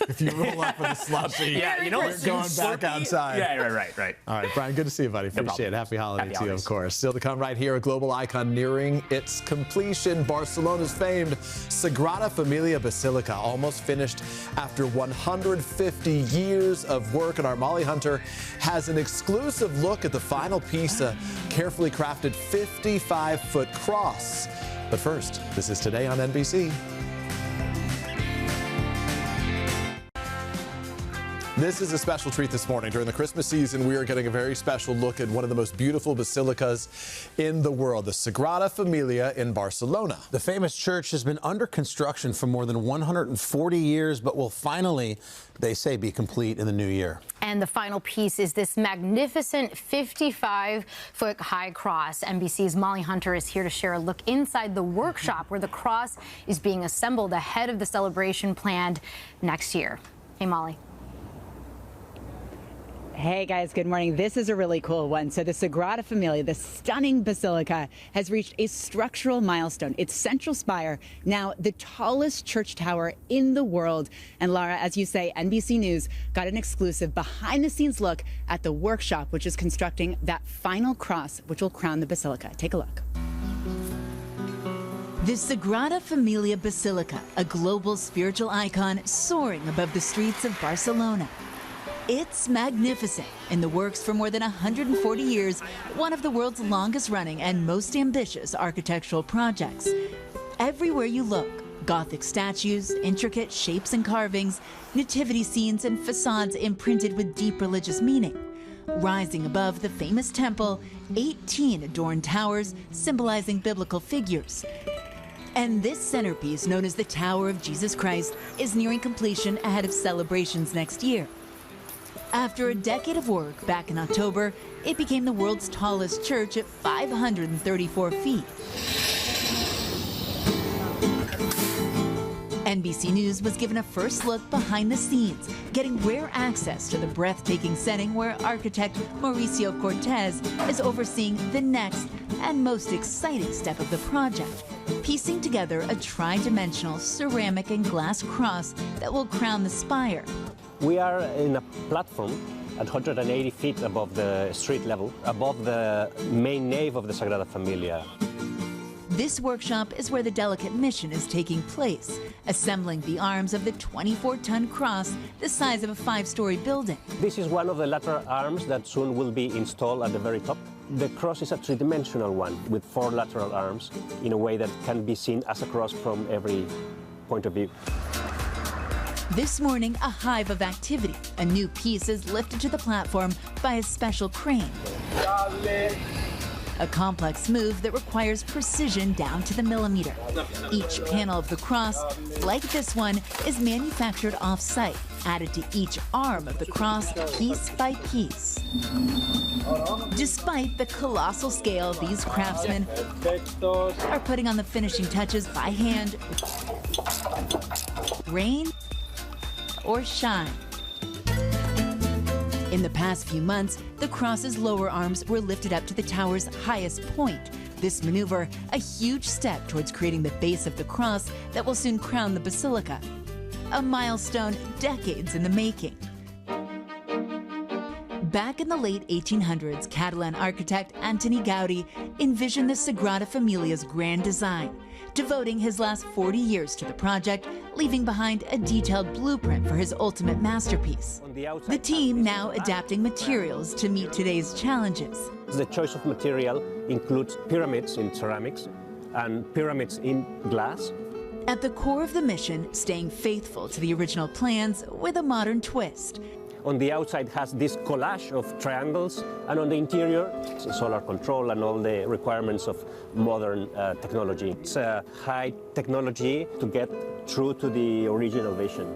If you roll up with a slushie, yeah, you know, you're going back outside. Yeah, right. All right, Brian, good to see you, buddy. Appreciate it. Happy holidays to you, of course. Still to come right here, a global icon nearing its completion. Barcelona's famed Sagrada Familia Basilica almost finished after 150 years of work, and our Molly Hunter has an exclusive look at the final piece, a carefully crafted 55-foot cross. But first, this is Today on NBC. This is a special treat this morning. During the Christmas season, we are getting a very special look at one of the most beautiful basilicas in the world, the Sagrada Familia in Barcelona. The famous church has been under construction for more than 140 years, but will finally, they say, be complete in the new year. And the final piece is this magnificent 55-foot high cross. NBC's Molly Hunter is here to share a look inside the workshop where the cross is being assembled ahead of the celebration planned next year. Hey, Molly. Hey guys, good morning. This is a really cool one. So the Sagrada Familia, the stunning basilica, has reached a structural milestone. Its central spire, now the tallest church tower in the world. And Laura, as you say, NBC News got an exclusive behind-the-scenes look at the workshop, which is constructing that final cross, which will crown the basilica. Take a look. The Sagrada Familia Basilica, a global spiritual icon soaring above the streets of Barcelona. It's magnificent, in the works for more than 140 years, one of the world's longest running and most ambitious architectural projects. Everywhere you look, Gothic statues, intricate shapes and carvings, nativity scenes and facades imprinted with deep religious meaning. Rising above the famous temple, 18 adorned towers symbolizing biblical figures. And this centerpiece, known as the Tower of Jesus Christ, is nearing completion ahead of celebrations next year. After a decade of work back in October, it became the world's tallest church at 534 feet. NBC News was given a first look behind the scenes, getting rare access to the breathtaking setting where architect Mauricio Cortez is overseeing the next and most exciting step of the project, piecing together a tri-dimensional ceramic and glass cross that will crown the spire. We are in a platform at 180 feet above the street level, above the main nave of the Sagrada Familia. This workshop is where the delicate mission is taking place, assembling the arms of the 24-ton cross the size of a 5-story building. This is one of the lateral arms that soon will be installed at the very top. The cross is a three-dimensional one with 4 lateral arms in a way that can be seen as a cross from every point of view. This morning, a hive of activity. A new piece is lifted to the platform by a special crane. A complex move that requires precision down to the millimeter. Each panel of the cross, like this one, is manufactured off-site, added to each arm of the cross piece by piece. Despite the colossal scale, these craftsmen are putting on the finishing touches by hand, rain or shine. In the past few months, the cross's lower arms were lifted up to the tower's highest point. This maneuver, a huge step towards creating the base of the cross that will soon crown the basilica. A milestone decades in the making. Back in the late 1800s, Catalan architect Antoni Gaudi envisioned the Sagrada Familia's grand design, devoting his last 40 years to the project, leaving behind a detailed blueprint for his ultimate masterpiece. The team now adapting materials to meet today's challenges. The choice of material includes pyramids in ceramics and pyramids in glass. At the core of the mission, staying faithful to the original plans with a modern twist. On the outside has this collage of triangles, and on the interior, solar control and all the requirements of modern technology. It's a high technology to get true to the original vision.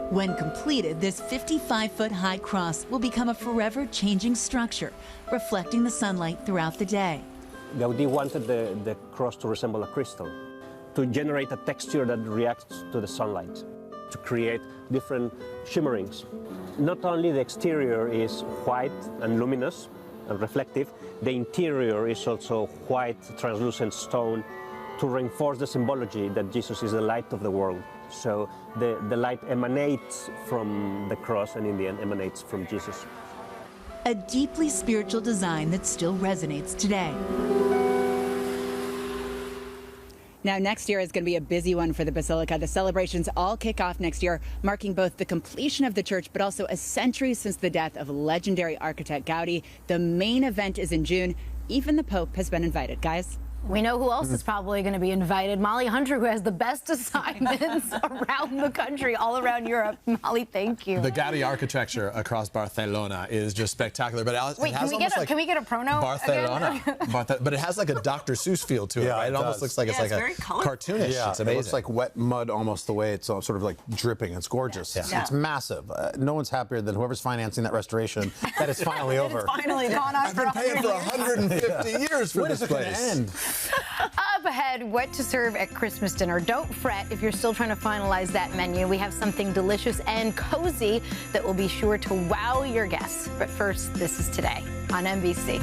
When completed, this 55-foot high cross will become a forever changing structure, reflecting the sunlight throughout the day. Gaudí wanted the cross to resemble a crystal, to generate a texture that reacts to the sunlight, to create different shimmerings. Not only the exterior is white and luminous and reflective, the interior is also white, translucent stone to reinforce the symbology that Jesus is the light of the world. So the light emanates from the cross and in the end emanates from Jesus. A deeply spiritual design that still resonates today. Now, next year is going to be a busy one for the Basilica. The celebrations all kick off next year, marking both the completion of the church, but also a century since the death of legendary architect Gaudi. The main event is in June. Even the Pope has been invited. Guys? We know who else is probably going to be invited. Molly Hunter, who has the best assignments around the country, all around Europe. Molly, thank you. The Gaudi architecture across Barcelona is just spectacular. But wait, can we get a prono? Barcelona, but it has like a Dr. Seuss feel to it, right? It almost looks like it's like a cartoonish. Yeah, it's amazing. It looks like wet mud almost the way it's all sort of like dripping. It's gorgeous. Yeah. It's massive. No one's happier than whoever's financing that restoration. That is finally over. It's finally gone on. I've been paying for 150 years for this place. Up ahead, what to serve at Christmas dinner. Don't fret if you're still trying to finalize that menu. We have something delicious and cozy that will be sure to wow your guests. But first, this is Today on NBC.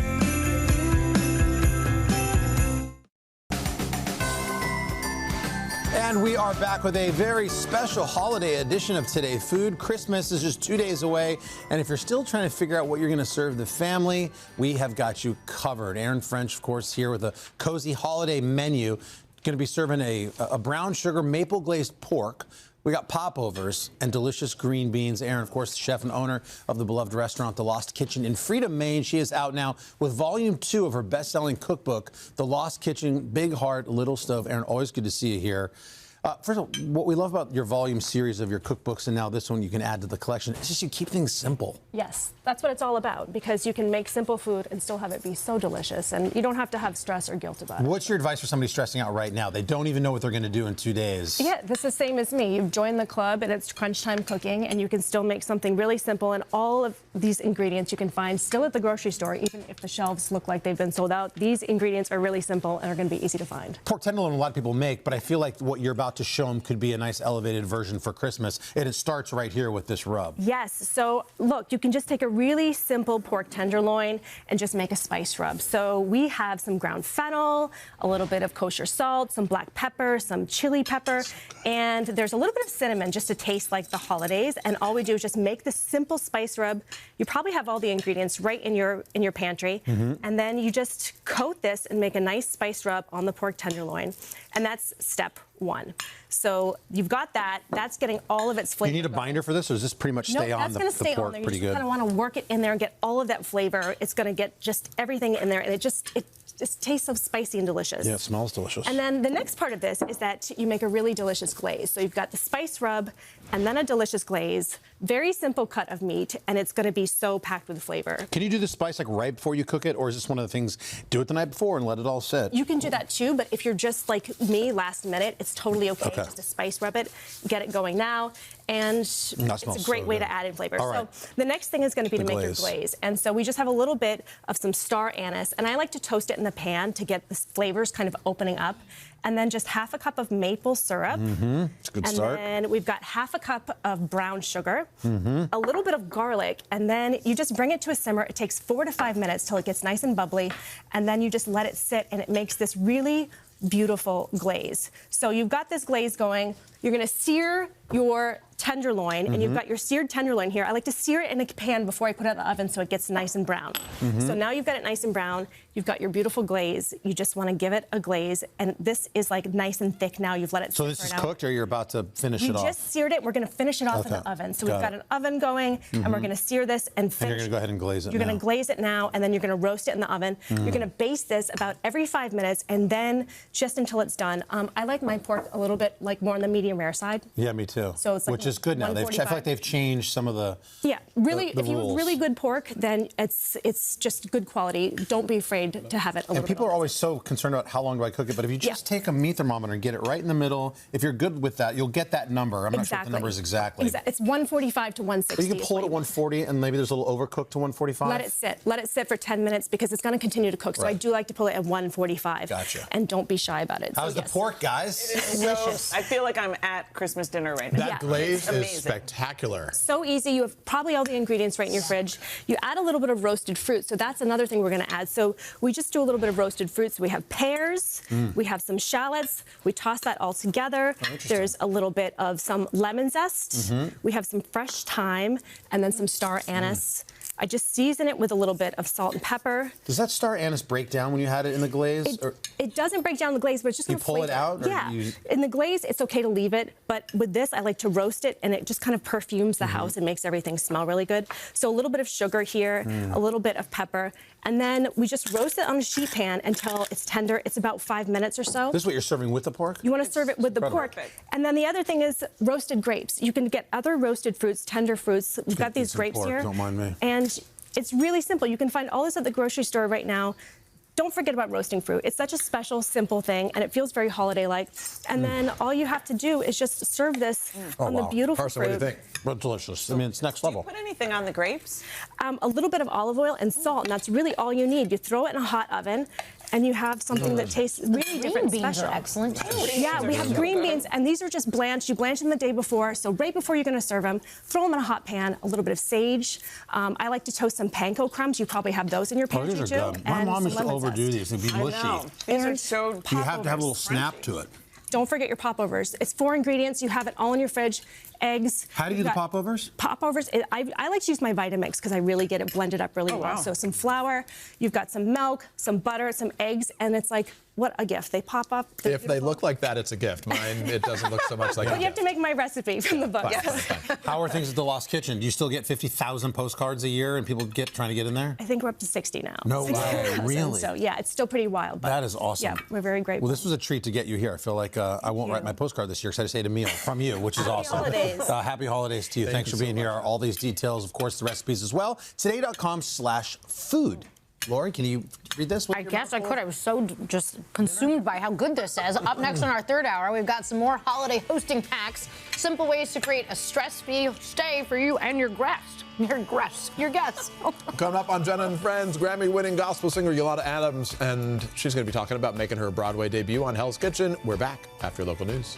And we are back with a very special holiday edition of Today Food. Christmas is just 2 days away, and if you're still trying to figure out what you're going to serve the family, we have got you covered. Aaron French, of course, here with a cozy holiday menu. Going to be serving a brown sugar maple glazed pork. We got popovers and delicious green beans. Aaron, of course, the chef and owner of the beloved restaurant, The Lost Kitchen in Freedom, Maine. She is out now with volume 2 of her best-selling cookbook, The Lost Kitchen, Big Heart, Little Stove. Aaron, always good to see you here. First of all, what we love about your volume series of your cookbooks and now this one you can add to the collection, it's just you keep things simple. Yes, that's what it's all about, because you can make simple food and still have it be so delicious, and you don't have to have stress or guilt about it. What's your advice for somebody stressing out right now? They don't even know what they're going to do in 2 days. Yeah, this is the same as me. You've joined the club and it's crunch time cooking, and you can still make something really simple, and all of these ingredients you can find still at the grocery store, even if the shelves look like they've been sold out. These ingredients are really simple and are going to be easy to find. Pork tenderloin a lot of people make, but I feel like what you're about thought to show them could be a nice elevated version for Christmas. And it starts right here with this rub. Yes. So look, you can just take a really simple pork tenderloin and just make a spice rub. So we have some ground fennel, a little bit of kosher salt, some black pepper, some chili pepper, and there's a little bit of cinnamon just to taste like the holidays. And all we do is just make this simple spice rub. You probably have all the ingredients right in your pantry, and then you just coat this and make a nice spice rub on the pork tenderloin. And that's step one. So you've got that. That's getting all of its flavor. You need a binder for this, or does this pretty much stay on the pork pretty good? No, that's going to stay on there. You just kind of want to work it in there and get all of that flavor. It's going to get just everything in there, and it just tastes so spicy and delicious. Yeah, it smells delicious. And then the next part of this is that you make a really delicious glaze. So you've got the spice rub and then a delicious glaze. Very simple cut of meat, and it's going to be so packed with flavor. Can you do the spice like right before you cook it, or is this one of the things, do it the night before and let it all sit? You can do that too, but if you're just like me, last minute, it's totally okay. Just to spice rub it, get it going now, and it's a great way to add in flavor. So the next thing is going to be to make your glaze. And so we just have a little bit of some star anise, and I like to toast it in the pan to get the flavors kind of opening up. And then just half a cup of maple syrup. It's a good start. And then we've got half a cup of brown sugar, a little bit of garlic, and then you just bring it to a simmer. It takes 4 to 5 minutes till it gets nice and bubbly, and then you just let it sit, and it makes this really beautiful glaze. So you've got this glaze going. You're going to sear your tenderloin, and you've got your seared tenderloin here. I like to sear it in a pan before I put it in the oven so it gets nice and brown. So now you've got it nice and brown. You've got your beautiful glaze. You just want to give it a glaze, and this is like nice and thick now. You've let it So this is cooked, or you're about to finish it off? You just seared it. We're going to finish it off in the oven. So we've got an oven going, and we're going to sear this and finish. And you're going to go ahead and glaze it You're going to glaze it now, and then you're going to roast it in the oven. You're going to baste this about every 5 minutes, and then just until it's done. I like my pork a little bit like more on the medium rare side. Yeah, me too. So it's like which is good now. I feel like they've changed some of the really. the If you have rules. really good pork, then it's just good quality. Don't be afraid to have it a little And people are always so concerned about how long do I cook it, but if you just take a meat thermometer and get it right in the middle, if you're good with that, you'll get that number. I'm not sure what the number is exactly. It's 145 to 160. But you can pull it at 140, and maybe there's a little overcooked to 145. Let it sit. Let it sit for 10 minutes because it's going to continue to cook. So I do like to pull it at 145. Gotcha. And don't be shy about it. How's the pork, guys? It is delicious. I feel like I'm at Christmas dinner right now. That glaze is spectacular. So easy. You have probably all the ingredients right in your fridge. You add a little bit of roasted fruit. So that's another thing we're going to add. So we just do a little bit of roasted fruit. So we have pears. We have some shallots. We toss that all together. There's a little bit of some lemon zest. We have some fresh thyme and then some star anise. I just season it with a little bit of salt and pepper. Does that star anise break down when you had it in the glaze? It doesn't break down the glaze, but it's just You going to pull it out? Or Yeah. you... In the glaze, it's okay to leave it, but with this, I like to roast it, and it just kind of perfumes the house and makes everything smell really good. So a little bit of sugar here, a little bit of pepper, and then we just roast it on a sheet pan until it's tender. It's about 5 minutes or so. This is what you're serving with the pork? You want to serve it with the pork. And then the other thing is roasted grapes. You can get other roasted fruits, tender fruits. We've got these grapes pork, here. don't mind me. And it's really simple. You can find all this at the grocery store right now. Don't forget about roasting fruit. It's such a special, simple thing, and it feels very holiday-like. And then all you have to do is just serve this on the beautiful Carson, fruit. what do you think? Well, delicious. I mean, it's next level. Put anything on the grapes? A little bit of olive oil and salt, and that's really all you need. You throw it in a hot oven, and you have something that tastes really different and beans special. are excellent, too. Yeah, we have green beans, and these are just blanched. You blanch them the day before, so right before you're going to serve them, throw them in a hot pan, a little bit of sage. I like to toast some panko crumbs. You probably have those in your pantry, these are too. good. My and mom some used to lemon overdo zest. these. They'd be mushy. These are so You have to have a little snap to it. Don't forget your popovers. It's 4 ingredients. You have it all in your fridge. Eggs. How do you do the popovers? Popovers, I like to use my Vitamix because I really get it blended up really well. So some flour, you've got some milk, some butter, some eggs, and it's like, what a gift. They pop up. If they look like that, it's a gift. Mine, it doesn't look so much like But a you have gift. to make my recipe from the book. How are things at the Lost Kitchen? Do you still get 50,000 postcards a year and people trying to get in there? I think we're up to 60 now. No way, 60,000. really? So yeah, it's still pretty wild. But That is awesome. Yeah, we're very grateful. Well, this was a treat to get you here. I feel like I won't write my postcard this year because I just ate a meal from you, which is awesome. holidays. Happy holidays to you. Thanks for being here. All these details, of course, the recipes as well. Today.com/food. Lori, can you read this? I guess I could. I was so just consumed by how good this is. Up next on our third hour, we've got some more holiday hosting hacks. Simple ways to create a stress-free stay for you and your guests. Your guests. Coming up on Jenna and Friends, Grammy-winning gospel singer Yolanda Adams, and she's going to be talking about making her Broadway debut on Hell's Kitchen. We're back after local news.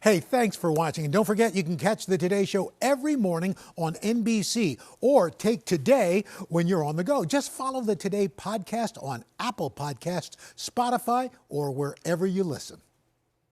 Hey, thanks for watching. And don't forget, you can catch the Today Show every morning on NBC or take Today when you're on the go. Just follow the Today podcast on Apple Podcasts, Spotify, or wherever you listen.